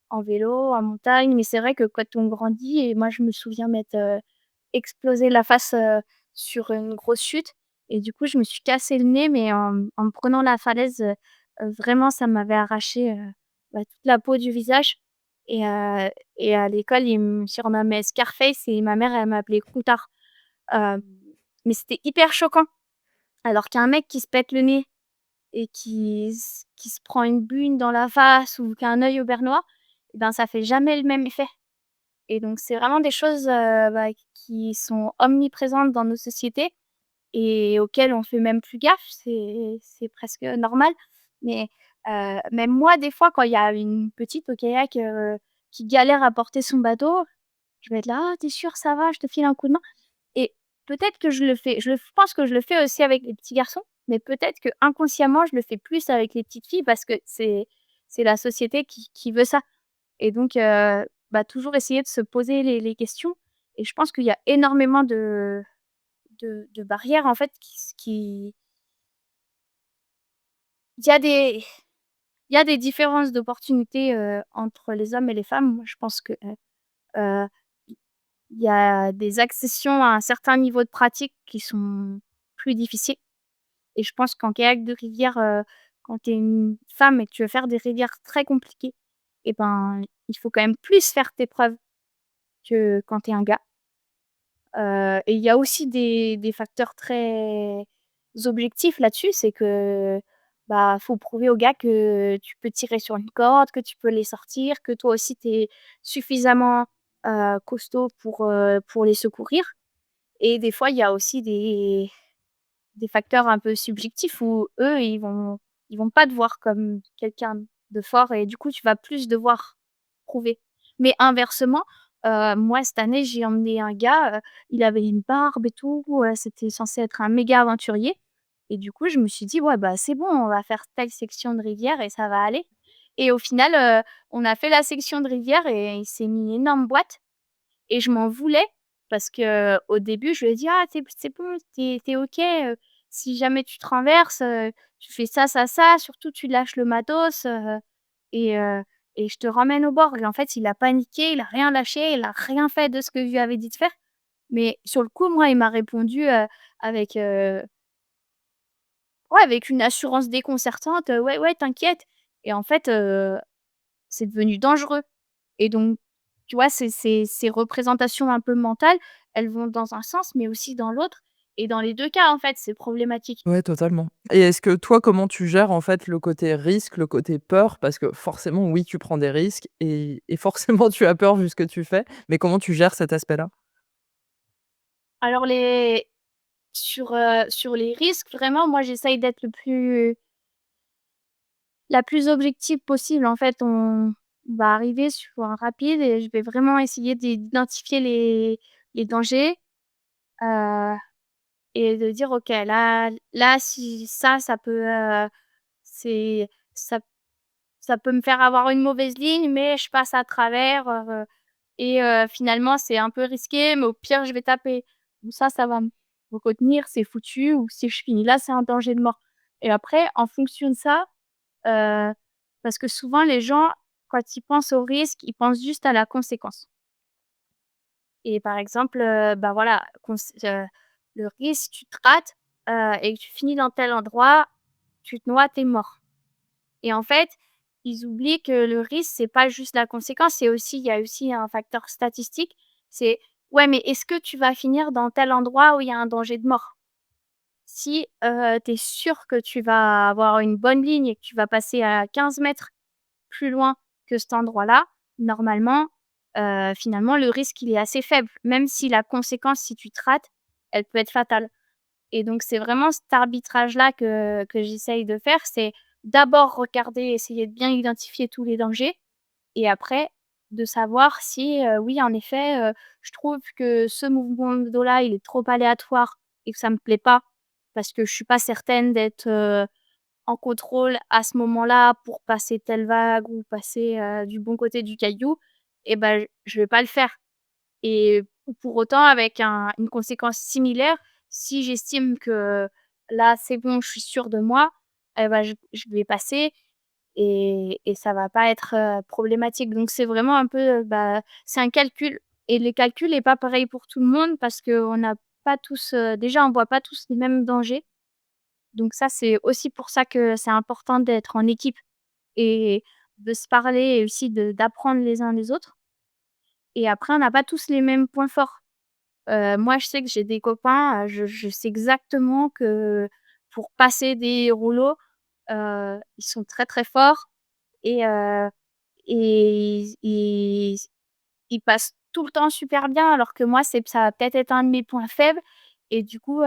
en vélo, en montagne. Mais c'est vrai que quand on grandit et moi, je me souviens m'être, explosé la face, sur une grosse chute et du coup, je me suis cassé le nez, mais en me prenant la falaise, vraiment, ça m'avait arraché, bah, toute la peau du visage et à l'école, ils me surnommaient Scarface et ma mère, elle m'appelait Croutard. Hem, mais c'était hyper choquant. Alors qu'un mec qui se pète le nez et qui se prend une bune dans la face ou qui a un œil au beurre noir, et ben, ça fait jamais le même effet et donc c'est vraiment des choses, bah, qui sont omniprésentes dans nos sociétés et auxquelles on fait même plus gaffe. C'est presque normal mais même moi, des fois, quand il y a une petite au kayak, qui galère à porter son bateau, je vais être là: «Ah, tu es sûre, ça va? Je te file un coup de main?» Et peut-être que je pense que je le fais aussi avec les petits garçons, mais peut-être qu'inconsciemment, je le fais plus avec les petites filles parce que c'est la société qui veut ça et donc bah, toujours essayer de se poser les questions et je pense qu'il y a énormément de barrières, en fait, qui il y a des il y a des différences d'opportunités, entre les hommes et les femmes. Moi, je pense que, heu, il y a des accessions à un certain niveau de pratique qui sont plus difficiles. et je pense qu'en kayak de rivière, quand tu es une femme et que tu veux faire des rivières très compliquées et ben, il faut quand même plus faire tes preuves que quand tu es un gars. Et il y a aussi des facteurs très objectifs là-dessus, c'est que, bah, faut prouver aux gars que tu peux tirer sur une corde, que tu peux les sortir, que toi aussi tu es suffisamment, costaud pour les secourir. Et des fois, il y a aussi des facteurs un peu subjectifs où eux, ils vont pas te voir comme quelqu'un de fort et du coup, tu vas plus devoir prouver. Mais inversement, moi, cette année, j'ai emmené un gars, il avait une barbe et tout, c'était censé être un méga aventurier et du coup, je me suis dit: «Ouais, bah, c'est bon, on va faire telle section de rivière et ça va aller» et au final, on a fait la section de rivière et il s'est mis une énorme boîte et je m'en voulais parce qu'au début, je lui ai dit: «Ah, c'est bon, tu es OK, si jamais tu te renverses, tu fais ça, ça, ça, surtout tu lâches le matos, et heu et je te ramène au bord» et en fait, il a paniqué, il a rien lâché, il a rien fait de ce que je lui avais dit de faire. Mais sur le coup, moi, il m'a répondu, avec, ouais, avec une assurance déconcertante, «Ouais, ouais, t'inquiète» et en fait, c'est devenu dangereux. Et donc, tu vois, ces représentations un peu mentales, elles vont dans un sens, mais aussi dans l'autre et dans les 2 cas, en fait, c'est problématique. Ouais, totalement. Et est-ce que toi, comment tu gères, en fait, le côté risque, le côté peur? Parce que forcément, oui, tu prends des risques et forcément, tu as peur vu ce que tu fais, mais comment tu gères cet aspect-là? Alors sur les risques, vraiment, moi, j'essaye d'être la plus objective possible. En fait, on va arriver sur un rapide et je vais vraiment essayer d'identifier les dangers, heu et de dire: «OK, là, si ça peut, c'est ça ça peut me faire avoir une mauvaise ligne, mais je passe à travers, et finalement, c'est un peu risqué, mais au pire, je vais taper. Donc ça va me retenir, c'est foutu ou si je finis là, c'est un danger de mort» et après, en fonction de ça, heu, parce que souvent les gens, quand ils pensent au risque, ils pensent juste à la conséquence et par exemple, bah, voilà, le risque, tu te rates, et que tu finis dans tel endroit, tu te noies, tu es mort. Et en fait, ils oublient que le risque, c'est pas juste la conséquence, il y a aussi un facteur statistique. C'est: «Ouais, mais est-ce que tu vas finir dans tel endroit où il y a un danger de mort?» Si, tu es sûr que tu vas avoir une bonne ligne et que tu vas passer à 15 mètres plus loin que cet endroit-là, normalement, finalement, le risque, il est assez faible, même si la conséquence, si tu te rates, elle peut être fatale. Et donc c'est vraiment cet arbitrage-là que j'essaye de faire, c'est d'abord regarder, essayer de bien identifier tous les dangers et après de savoir si, oui, en effet, je trouve que ce mouvement de dos-là, il est trop aléatoire et que ça me plaît pas parce que je suis pas certaine d'être, en contrôle à ce moment-là pour passer telle vague ou passer, du bon côté du caillou et ben, je vais pas le faire. Et pour autant, avec une conséquence similaire, si j'estime que là, c'est bon, je suis sûre de moi, et bah, je vais passer et ça va pas être, problématique. Donc c'est vraiment un peu, bah, c'est un calcul et le calcul est pas pareil pour tout le monde parce qu'on n'a pas tous, déjà, on voit pas tous les mêmes dangers. Donc ça, c'est aussi pour ça que c'est important d'être en équipe et de se parler et aussi d'apprendre les uns les autres et après on n'a pas tous les mêmes points forts. Moi, je sais que j'ai des copains, je sais exactement que pour passer des rouleaux, ils sont très, très forts et ils passent tout le temps super bien alors que moi, ça va peut-être être un de mes points faibles et du coup,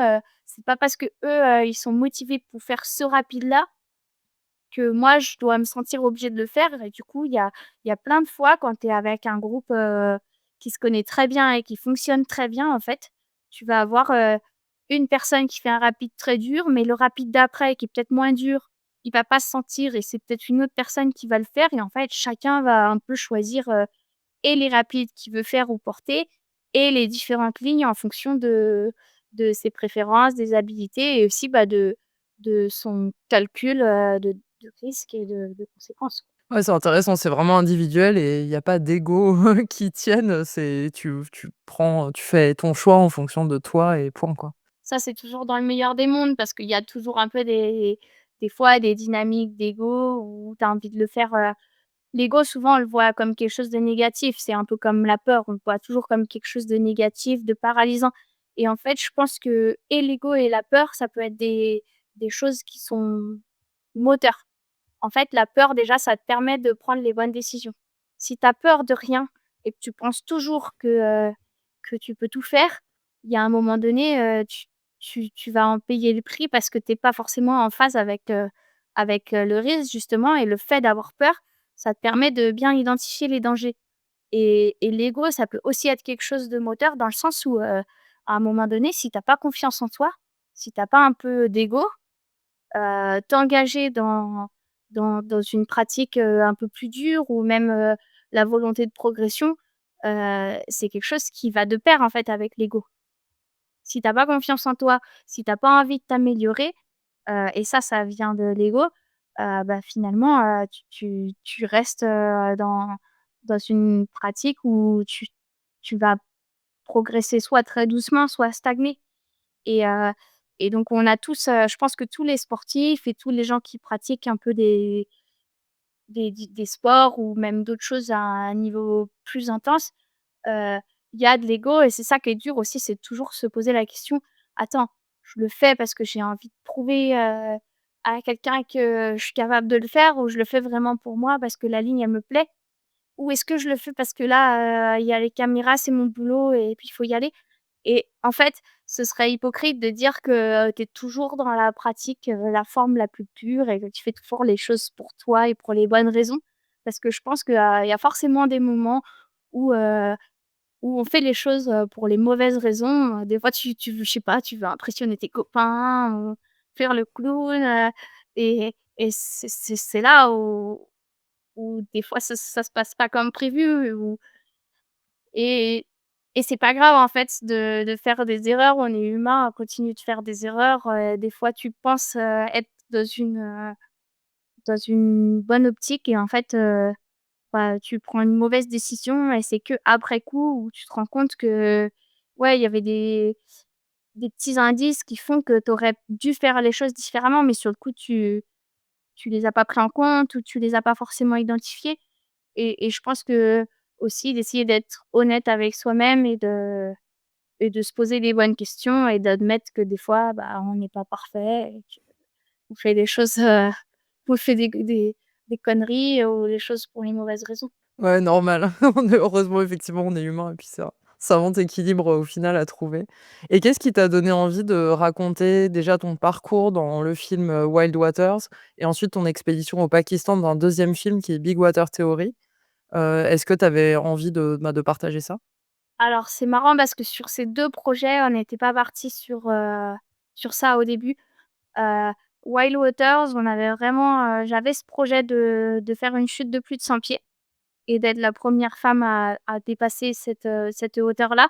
c'est pas parce qu'eux, ils sont motivés pour faire ce rapide-là que moi, je dois me sentir obligée de le faire et du coup, il y a plein de fois quand tu es avec un groupe, qui se connaît très bien et qui fonctionne très bien, en fait, tu vas avoir, une personne qui fait un rapide très dur, mais le rapide d'après qui est peut-être moins dur, il va pas se sentir et c'est peut-être une autre personne qui va le faire et en fait, chacun va un peu choisir, et les rapides qu'il veut faire ou porter et les différentes lignes en fonction de ses préférences, des habilités et aussi, bah, de son calcul, de risques et de conséquences. Ouais, c'est intéressant, c'est vraiment individuel et il y a pas d'ego qui tienne, c'est tu fais ton choix en fonction de toi et point, quoi. Ça, c'est toujours dans le meilleur des mondes parce qu'il y a toujours un peu des fois des dynamiques d'ego où tu as envie de le faire, l'ego souvent on le voit comme quelque chose de négatif, c'est un peu comme la peur, on le voit toujours comme quelque chose de négatif, de paralysant et en fait, je pense que et l'ego et la peur, ça peut être des choses qui sont moteurs. En fait, la peur déjà, ça te permet de prendre les bonnes décisions. Si tu as peur de rien et que tu penses toujours que tu peux tout faire, il y a un moment donné, tu vas en payer le prix parce que tu es pas forcément en phase avec le risque justement et le fait d'avoir peur, ça te permet de bien identifier les dangers et l'ego, ça peut aussi être quelque chose de moteur dans le sens où, à un moment donné, si tu as pas confiance en toi, si tu as pas un peu d'ego, t'engager dans une pratique, un peu plus dure ou même, la volonté de progression, c'est quelque chose qui va de pair, en fait, avec l'ego. Si tu as pas confiance en toi, si tu as pas envie de t'améliorer, et ça vient de l'ego, bah, finalement, tu restes, dans une pratique où tu vas progresser soit très doucement, soit stagner. Et et donc on a tous, je pense que tous les sportifs et tous les gens qui pratiquent un peu des sports ou même d'autres choses à un niveau plus intense, heu, il y a de l'ego et c'est ça qui est dur aussi, c'est de toujours se poser la question: «Attends, je le fais parce que j'ai envie de prouver, à quelqu'un que je suis capable de le faire ou je le fais vraiment pour moi parce que la ligne elle me plaît? Ou est-ce que je le fais parce que là, il y a les caméras, c'est mon boulot et puis il faut y aller?» Et en fait, ce serait hypocrite de dire que, tu es toujours dans la pratique, la forme la plus pure et que tu fais toujours les choses pour toi et pour les bonnes raisons. Parce que je pense qu'il y a forcément des moments où, où on fait les choses, pour les mauvaises raisons. Des fois, tu veux, je sais pas, tu veux impressionner tes copains ou faire le clown, et c'est là où des fois ça se passe pas comme prévu ou et et c'est pas grave en fait de faire des erreurs. On est humain, on continue de faire des erreurs, des fois tu penses, être dans une bonne optique et en fait, bah, tu prends une mauvaise décision et c'est qu'après coup où tu te rends compte que, ouais, il y avait des petits indices qui font que tu aurais dû faire les choses différemment, mais sur le coup tu les as pas pris en compte ou tu les as pas forcément identifiés. Et je pense que aussi d'essayer d'être honnête avec soi-même et de se poser les bonnes questions et d'admettre que des fois, bah, on n'est pas parfait et qu'on fait des choses, qu'on fait des conneries ou des choses pour les mauvaises raisons. Ouais, normal. On est heureusement, effectivement, on est humain et puis c'est un bon équilibre, au final à trouver. Et qu'est-ce qui t'a donné envie de raconter déjà ton parcours dans le film, Wild Waters et ensuite ton expédition au Pakistan dans un deuxième film qui est Big Water Theory? Est-ce que tu avais envie de partager ça? Alors c'est marrant parce que sur ces 2 projets, on n'était pas partis sur ça au début. Heu, Wild Waters, on avait vraiment, j'avais ce projet de faire une chute de plus de 100 pieds et d'être la première femme à dépasser cette hauteur-là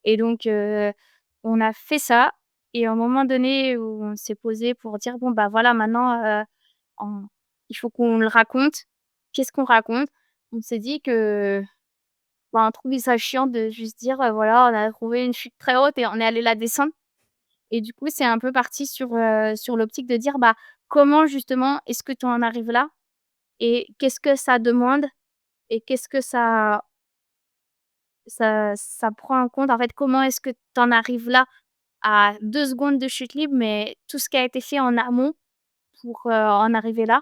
et donc on a fait ça et à un moment donné où on s'est posé pour dire: «Bon, bah, voilà maintenant, on il faut qu'on le raconte». Qu'est-ce qu'on raconte? On s'est dit que, bah, on trouvait ça chiant de juste dire, voilà, on a trouvé une chute très haute et on est allé la descendre et du coup, c'est un peu parti sur l'optique de dire, bah, comment justement est-ce que tu en arrives là? Et qu'est-ce que ça demande? Et qu'est-ce que ça prend en compte? En fait, comment est-ce que tu en arrives là, à 2 secondes de chute libre, mais tout ce qui a été fait en amont pour, en arriver là?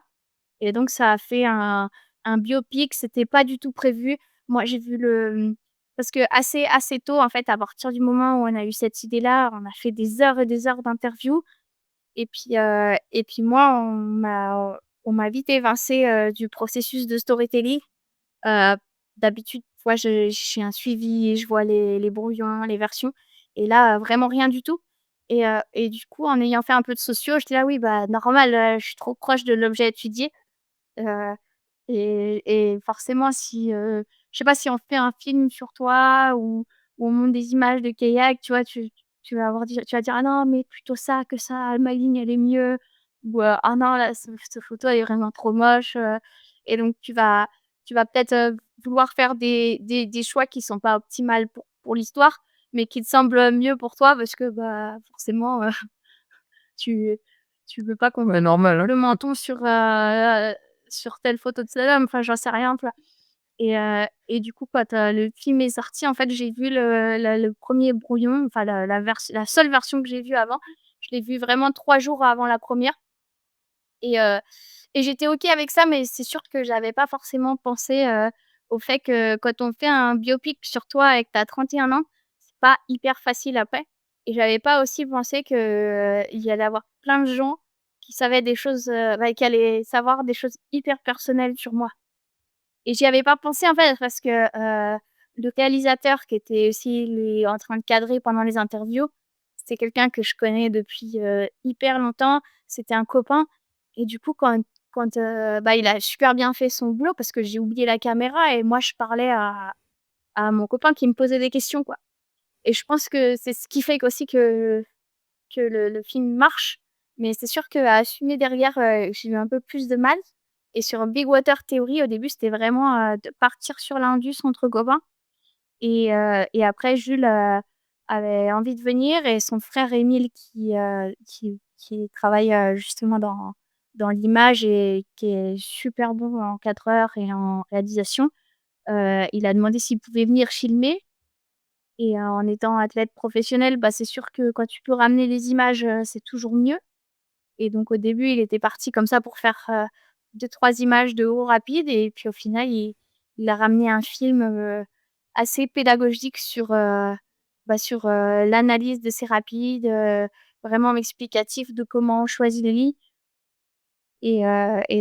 Et donc ça a fait un biopic, c'était pas du tout prévu. Moi, j'ai vu parce que assez tôt, en fait, à partir du moment où on a eu cette idée-là, on a fait des heures et des heures d'interviews et puis moi, on m'a vite évincée, du processus de storytelling. Heu, D'habitude, tu vois, je j'ai un suivi, je vois les brouillons, les versions et là, vraiment rien du tout et du coup, en ayant fait un peu de sociaux, j'étais là: «Oui, bah, normal, je suis trop proche de l'objet étudié». Heu et forcément si, je sais pas, si on fait un film sur toi ou on monte des images de kayak, tu vois, tu vas dire: «Ah non, mais plutôt ça que ça, ma ligne elle est mieux» ou «Ah non, là, cette photo elle est vraiment trop moche», et donc tu vas peut-être, vouloir faire des choix qui sont pas optimales pour l'histoire mais qui te semble mieux pour toi parce que, bah, forcément, tu tu veux pas qu'on Ouais, normal, hein. le menton sur telle photo de slalom, enfin, j'en sais rien, tu vois? Et du coup, quand, le film est sorti, en fait, j'ai vu le 1er brouillon, enfin la seule version que j'ai vue avant. Je l'ai vu vraiment 3 jours avant la première et heu et j'étais OK avec ça, mais c'est sûr que j'avais pas forcément pensé, au fait que quand on fait un biopic sur toi et que tu as 31 ans, c'est pas hyper facile après et j'avais pas aussi pensé que, il y allait avoir plein de gens qui savaient des choses, bah, qui allaient savoir des choses hyper personnelles sur moi. Et j'y avais pas pensé, en fait, parce que, le réalisateur qui était aussi, lui, en train de cadrer pendant les interviews, c'était quelqu'un que je connais depuis, hyper longtemps. C'était un copain et du coup, bah, il a super bien fait son boulot parce que j'ai oublié la caméra et moi, je parlais à mon copain qui me posait des questions, quoi et je pense que c'est ce qui fait qu'aussi que le film marche, mais c'est sûr qu'à assumer derrière, j'ai eu un peu plus de mal et sur Big Water Theory, au début, c'était vraiment, de partir sur l'Indus entre copains et après Jules, avait envie de venir et son frère Émile qui travaille, justement dans l'image et qui est super bon en cadreur et en réalisation, il a demandé s'il pouvait venir filmer et en étant athlète professionnel, bah, c'est sûr que quand tu peux ramener les images, c'est toujours mieux et donc au début, il était parti comme ça pour faire, 2-3 images de haut rapide et puis au final, il a ramené un film, assez pédagogique sur l'analyse de ces rapides, vraiment explicatif de comment on choisit les lignes et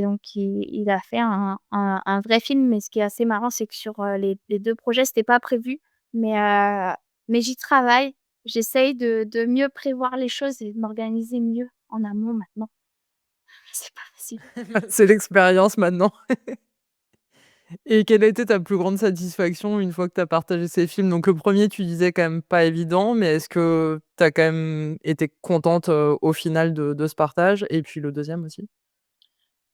donc il a fait un vrai film mais ce qui est assez marrant, c'est que sur, les 2 projets, c'était pas prévu mais mais j'y travaille. J'essaye de mieux prévoir les choses et de m'organiser mieux en amont maintenant. C'est pas facile. C'est l'expérience maintenant. Et quelle a été ta plus grande satisfaction une fois que tu as partagé ces films? Donc le premier, tu disais quand même pas évident, mais est-ce que tu as quand même été contente, au final de ce partage? Et puis le deuxième aussi?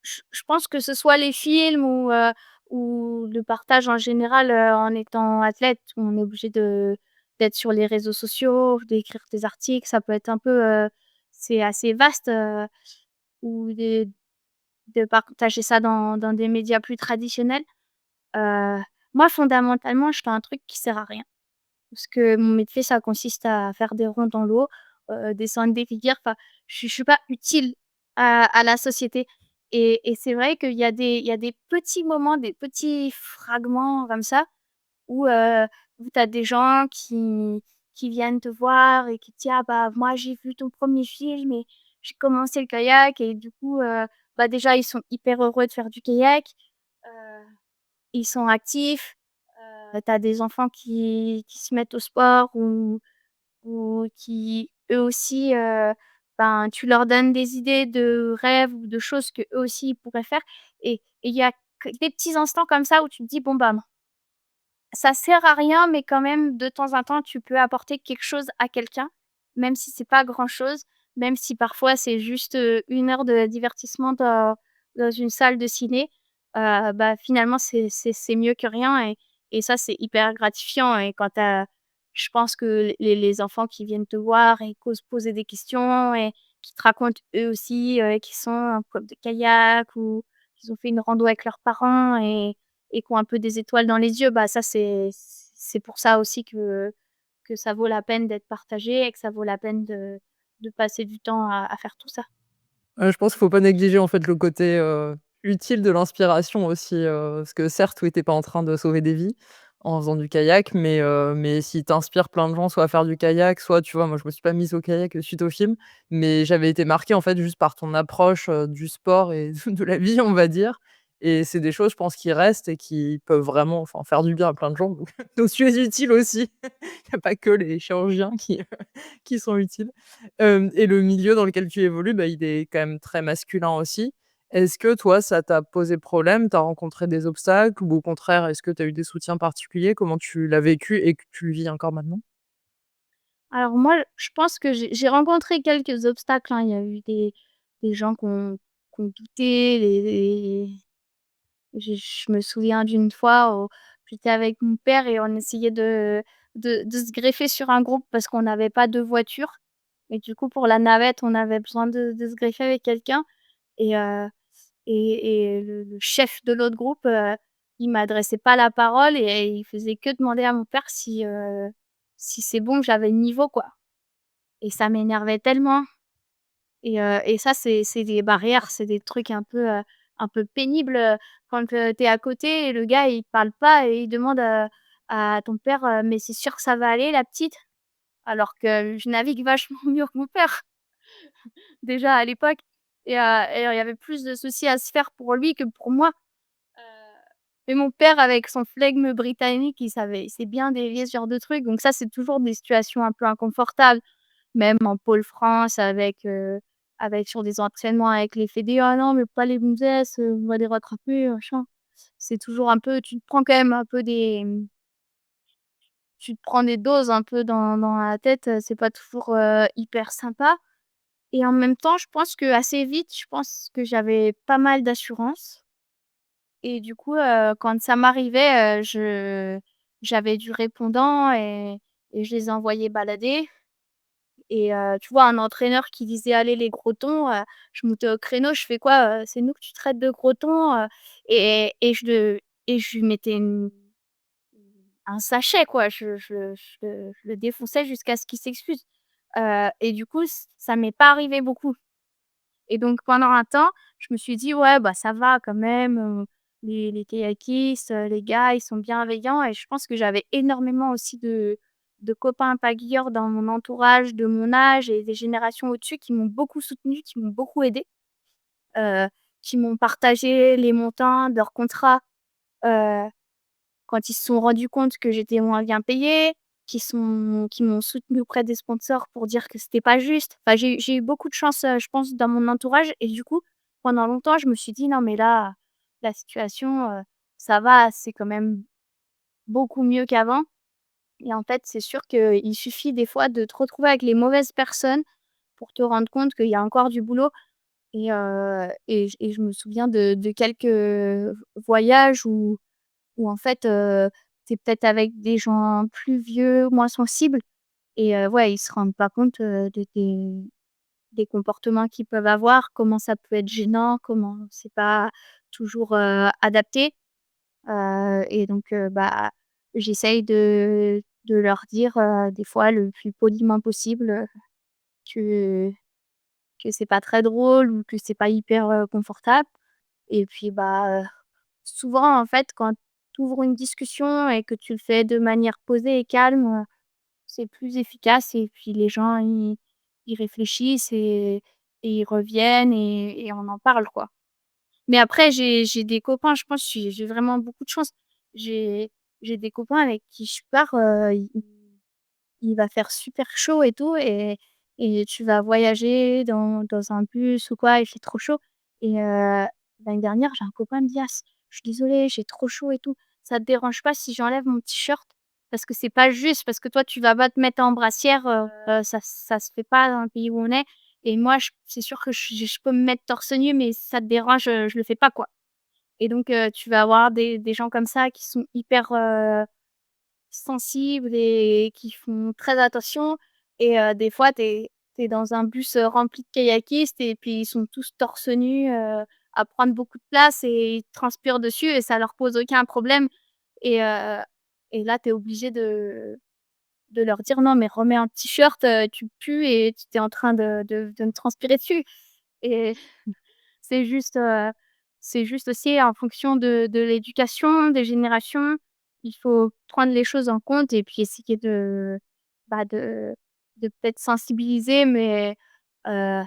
Je pense que ce soit les films ou le partage en général, en étant athlète, on est obligé d'être sur les réseaux sociaux, d'écrire des articles, ça peut être un peu, c'est assez vaste, ou de partager ça dans des médias plus traditionnels. Heu, Moi fondamentalement, je fais un truc qui sert à rien. Parce que mon métier, ça consiste à faire des ronds dans l'eau, descendre des rivières, enfin, je suis pas utile à la société et c'est vrai qu'il y a des petits moments, des petits fragments comme ça où, où tu as des gens qui viennent te voir et qui te disent: «Ah bah, moi j'ai vu ton premier film et j'ai commencé le kayak» et du coup, bah, déjà ils sont hyper heureux de faire du kayak, heu, ils sont actifs. Tu as des enfants qui se mettent au sport ou qui eux aussi, ben, tu leur donnes des idées de rêves ou de choses qu'eux aussi ils pourraient faire et il y a que des petits instants comme ça où tu te dis: «Bon, bah, ça sert à rien, mais quand même de temps en temps tu peux apporter quelque chose à quelqu'un, même si c'est pas grand-chose, même si parfois c'est juste, 1 heure de divertissement dans une salle de ciné». Bah, finalement c'est mieux que rien et ça c'est hyper gratifiant et quand tu je pense que les enfants qui viennent te voir et qui osent poser des questions et qui te racontent eux aussi, qu'ils sont en club de kayak ou qu'ils ont fait une rando avec leurs parents et qui ont un peu des étoiles dans les yeux, bah, ça c'est pour ça aussi que ça vaut la peine d'être partagé et que ça vaut la peine de passer du temps à faire tout ça. Je pense qu'il faut pas négliger, en fait, le côté, utile de l'inspiration aussi, parce que certes, oui, tu es pas en train de sauver des vies en faisant du kayak, mais si tu inspires plein de gens soit à faire du kayak, soit tu vois, moi, je me suis pas mise au kayak, suite au film, mais j'avais été marquée, en fait, juste par ton approche, du sport et de la vie, on va dire et c'est des choses, je pense, qui restent et qui peuvent vraiment, enfin, faire du bien à plein de gens donc donc tu es utile aussi. Il y a pas que les chirurgiens qui sont utiles. Hem et le milieu dans lequel tu évolues, bah, il est quand même très masculin aussi. Est-ce que toi, ça t'a posé problème? Tu as rencontré des obstacles ou au contraire, est-ce que tu as eu des soutiens particuliers? Comment tu l'as vécu et que tu le vis encore maintenant? Alors moi, je pense que j'ai rencontré quelques obstacles, hein. Il y a eu des gens qui ont douté, je me souviens d'une fois où j'étais avec mon père et on essayait de se greffer sur un groupe parce qu'on n'avait pas de voiture et du coup, pour la navette, on avait besoin de se greffer avec quelqu'un et le chef de l'autre groupe, il m'adressait pas la parole et il faisait que demander à mon père si c'est bon, que j'avais le niveau, quoi et ça m'énervait tellement et ça, c'est des barrières, c'est des trucs un peu pénibles, quand, tu es à côté et le gars, il parle pas et il demande, à ton père: «Mais c'est sûr que ça va aller la petite?» alors que je navigue vachement mieux que mon père, déjà à l'époque et il y avait plus de soucis à se faire pour lui que pour moi. Heu, mais mon père avec son flegme britannique, il sait bien délier ce genre de trucs, donc ça, c'est toujours des situations un peu inconfortables. Même en pôle France avec sur des entraînements avec les fédés: «Ah non, mais pas les gonzesses, on va les rattraper, machin». C'est toujours un peu tu te prends quand même un peu tu te prends des doses un peu dans la tête, c'est pas toujours, hyper sympa et en même temps, je pense qu'assez vite, je pense que j'avais pas mal d'assurance et du coup, quand ça m'arrivait, j'avais du répondant et je les envoyais balader. Et tu vois, un entraîneur qui disait: «Allez les gros thons», je montais au créneau, je fais: «Quoi, c'est nous que tu traites de gros thons?» Je lui mettais un sachet quoi, je le défonçais jusqu'à ce qu'il s'excuse. Et du coup, ça m'est pas arrivé beaucoup. Et donc pendant un temps, je me suis dit: «Ouais, bah, ça va quand même, les kayakistes, les gars, ils sont bienveillants» et je pense que j'avais énormément aussi de copains pagayeurs dans mon entourage, de mon âge et des générations au-dessus qui m'ont beaucoup soutenue, qui m'ont beaucoup aidée, heu, qui m'ont partagé les montants de leurs contrats, heu quand ils se sont rendus compte que j'étais moins bien payée, qui m'ont soutenue auprès des sponsors pour dire que c'était pas juste. Enfin, j'ai eu beaucoup de chance, je pense dans mon entourage et du coup, pendant longtemps, je me suis dit: «Non mais là, la situation, ça va, c'est quand même beaucoup mieux qu'avant» et en fait, c'est sûr qu'il suffit des fois de te retrouver avec les mauvaises personnes pour te rendre compte qu'il y a encore du boulot et je me souviens de quelques voyages où en fait, tu es peut-être avec des gens plus vieux, moins sensibles et ouais, ils se rendent pas compte, de des comportements qu'ils peuvent avoir, comment ça peut être gênant, comment c'est pas toujours, adapté. Et donc bah, j'essaye de leur dire, des fois le plus poliment possible, que que c'est pas très drôle ou que c'est pas hyper, confortable et puis bah, souvent en fait quand tu ouvres une discussion et que tu le fais de manière posée et calme, c'est plus efficace et puis les gens ils réfléchissent et ils reviennent et on en parle quoi. Mais après j'ai des copains, je pense j'ai vraiment beaucoup de chance. J'ai j'ai des copains avec qui je pars, il va faire super chaud et tout et tu vas voyager dans un bus ou quoi, il fait trop chaud et l'année dernière, j'ai un copain, il me dit: «Ah je suis désolé, j'ai trop chaud et tout. Ça te dérange pas si j'enlève mon t-shirt?» parce que c'est pas juste, parce que toi, tu vas pas te mettre en brassière, ça se fait pas dans le pays où on est et moi, c'est sûr que je peux me mettre torse nu, mais si ça te dérange, je le fais pas, quoi et donc tu vas avoir des gens comme ça qui sont hyper, sensibles et qui font très attention et des fois, tu es dans un bus, rempli de kayakistes et puis ils sont tous torse nus, à prendre beaucoup de place et ils transpirent dessus et ça leur pose aucun problème et là, tu es obligé de leur dire: «Non, mais remets un t-shirt, tu pues et tu es en train de me transpirer dessus» et c'est juste, c'est juste aussi en fonction de l'éducation, des générations. Il faut prendre les choses en compte et puis essayer bah, de peut-être sensibiliser, mais heu,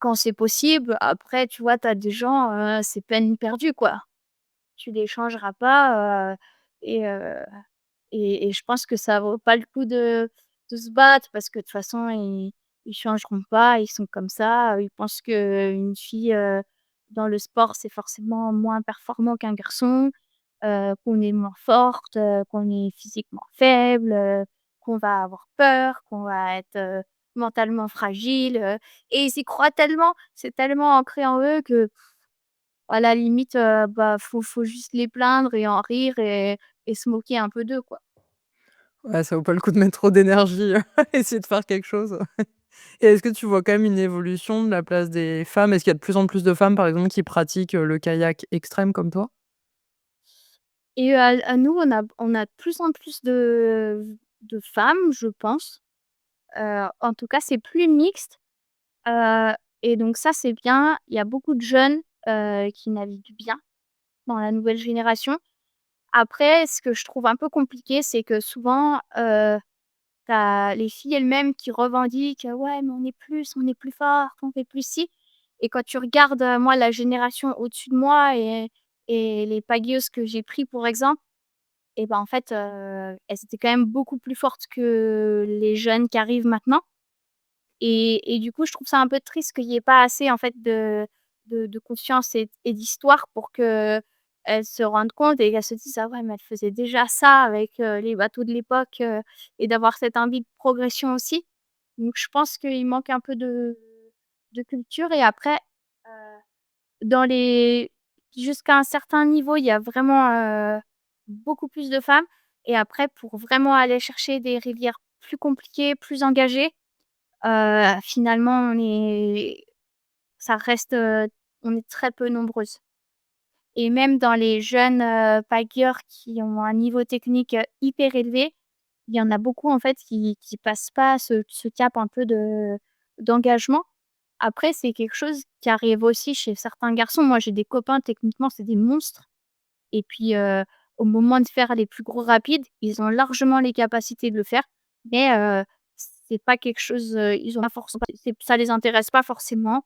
quand c'est possible. Après, tu vois, tu as des gens, c'est peine perdue, quoi. Tu les changeras pas, et heu et je pense que ça vaut pas le coup de se battre parce que de toute façon ils changeront pas, ils sont comme ça, ils pensent qu'une fille, dans le sport, c'est forcément moins performant qu'un garçon, qu'on est moins forte, qu'on est physiquement faible, qu'on va avoir peur, qu'on va être, mentalement fragile, et ils y croient tellement, c'est tellement ancré en eux que à la limite, bah, faut juste les plaindre et en rire et se moquer un peu d'eux, quoi. Ouais, ça vaut pas le coup de mettre trop d'énergie, à essayer de faire quelque chose. Et est-ce que tu vois quand même une évolution de la place des femmes? Est-ce qu'il y a de plus en plus de femmes, par exemple, qui pratiquent, le kayak extrême comme toi? Et à nous, on a de plus en plus de femmes, je pense. En tout cas, c'est plus mixte, heu et donc ça, c'est bien. Il y a beaucoup de jeunes, qui naviguent bien dans la nouvelle génération. Après, ce que je trouve un peu compliqué, c'est que souvent, tu les filles elles-mêmes qui revendiquent: «Ouais, mais on est plus fortes, on fait plus ci» et quand tu regardes, moi, la génération au-dessus de moi et les pagayeuses que j'ai pris pour exemple et ben, en fait, elles étaient quand même beaucoup plus fortes que les jeunes qui arrivent maintenant et du coup, je trouve ça un peu triste qu'il y ait pas assez, en fait, de conscience et d'histoire pour qu'elles se rendent compte et qu'elles se disent: «Ah ouais, mais elle faisait déjà ça avec, les bateaux de l'époque», et d'avoir cette envie de progression aussi. Donc je pense qu'il manque un peu de culture et après, heu, dans les jusqu'à un certain niveau, il y a vraiment, beaucoup plus de femmes et après pour vraiment aller chercher des rivières plus compliquées, plus engagées, finalement ça reste, on est très peu nombreuses et même dans les jeunes, pagayeurs qui ont un niveau technique, hyper élevé, il y en a beaucoup en fait qui passent pas ce cap un peu d'engagement. Après c'est quelque chose qui arrive aussi chez certains garçons. Moi j'ai des copains techniquement c'est des monstres et puis, au moment de faire les plus gros rapides, ils ont largement les capacités de le faire mais, c'est pas quelque chose, ils ont pas forcément ça les intéresse pas forcément.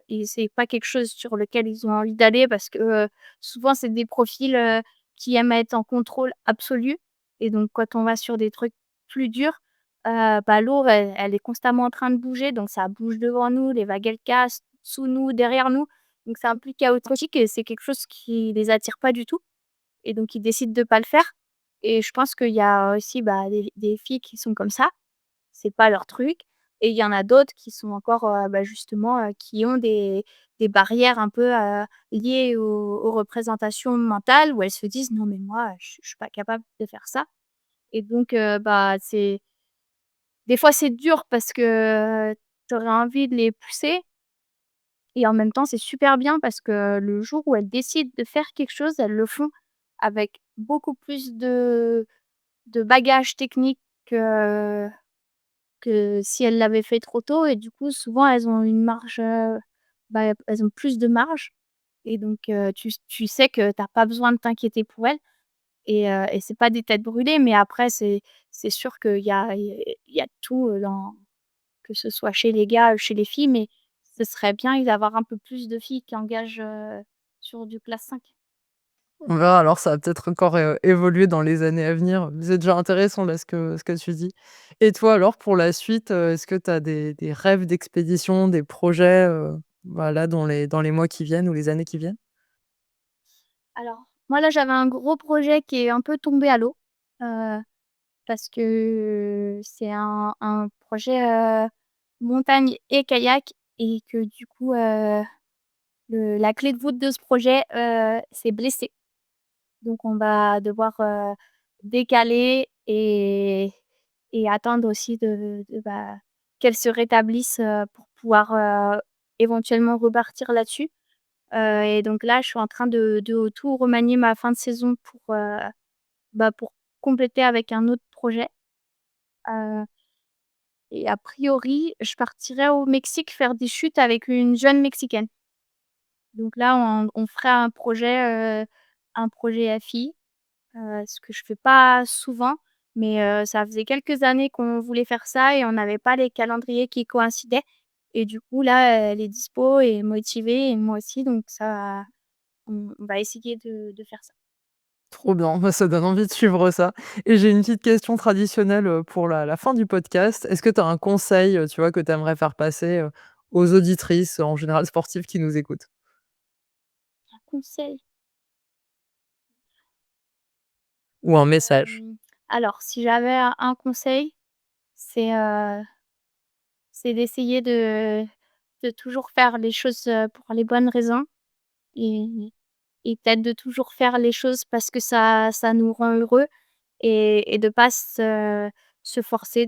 Et c'est pas quelque chose sur lequel ils ont envie d'aller parce que, souvent c'est des profils, qui aiment être en contrôle absolu et donc quand on va sur des trucs plus durs, bah, l'eau elle est constamment en train de bouger donc ça bouge devant nous, les vagues elles cassent, sous nous, derrière nous, donc c'est un peu chaotique et c'est quelque chose qui les attire pas du tout et donc ils décident de pas le faire et je pense qu'il y a aussi, bah, des filles qui sont comme ça c'est pas leur truc et il y en a d'autres qui sont encore, bah, justement, qui ont des barrières un peu, liées aux représentations mentales où elles se disent: «Non mais moi, je suis pas capable de faire ça» et donc bah, c'est des fois c'est dur parce que tu aurais envie de les pousser et en même temps c'est super bien parce que le jour où elles décident de faire quelque chose, elles le font avec beaucoup plus de bagages techniques que si elles l'avaient fait trop tôt et du coup, souvent, elles ont une marge, bah, elles ont plus de marge et donc tu sais que tu as pas besoin de t'inquiéter pour elles et c'est pas des têtes brûlées, mais après c'est sûr qu'il y a tout, dans que ce soit chez les gars, chez les filles, mais ce serait bien d'avoir un peu plus de filles qui engagent, sur du classe 5. On verra alors, ça va peut-être encore, évoluer dans les années à venir. C'est déjà intéressant là ce que tu dis. Et toi alors pour la suite, est-ce que tu as des rêves d'expédition, des projets, voilà dans les mois qui viennent ou les années qui viennent? Alors, moi, là, j'avais un gros projet qui est un peu tombé à l'eau, heu parce que c'est un projet, montagne et kayak et que du coup, le la clé de voûte de ce projet, s'est blessée. Donc on va devoir, décaler et attendre aussi bah, qu'elle se rétablisse, pour pouvoir, éventuellement repartir là-dessus. Et donc là, je suis en train de tout remanier ma fin de saison bah, pour compléter avec un autre projet. Heu Et a priori, je partirais au Mexique faire des chutes avec une jeune mexicaine. Donc là, on ferait un projet à filles, ce que je fais pas souvent, mais ça faisait quelques années qu'on voulait faire ça et on n'avait pas les calendriers qui coïncidaient et du coup là, elle est dispo et motivée et moi aussi donc ça on va essayer de faire ça. Trop bien, bah, ça donne envie de suivre ça. Et j'ai une petite question traditionnelle, pour la fin du podcast. Est-ce que tu as un conseil, tu vois, que tu aimerais faire passer, aux auditrices, en général sportives qui nous écoutent? Un conseil? Ou un message? Alors si j'avais un conseil, c'est, c'est d'essayer de toujours faire les choses, pour les bonnes raisons et et peut-être de toujours faire les choses parce que ça nous rend heureux et de pas se forcer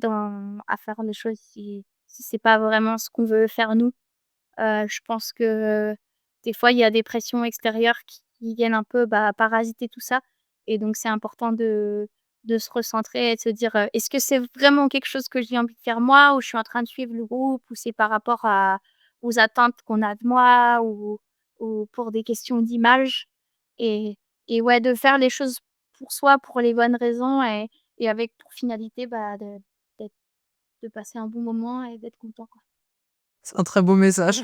à faire les choses si c'est pas vraiment ce qu'on veut faire nous. Je pense que des fois, il y a des pressions extérieures qui viennent un peu, bah, parasiter tout ça et donc c'est important de se recentrer et de se dire, «Est-ce que c'est vraiment quelque chose que j'ai envie de faire moi ou je suis en train de suivre le groupe ou c'est par rapport aux attentes qu'on a de moi ou pour des questions d'image?» et et ouais, de faire les choses pour soi, pour les bonnes raisons et avec pour finalité, bah, d'être de passer un bon moment et d'être content, quoi. C'est un très beau message.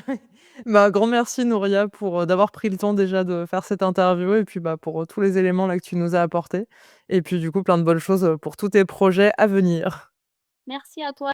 Bah, grand merci Nouria pour, d'avoir pris le temps déjà de faire cette interview et puis, bah, pour, tous les éléments là que tu nous as apportés et puis du coup plein de bonnes choses, pour tous tes projets à venir. Merci à toi.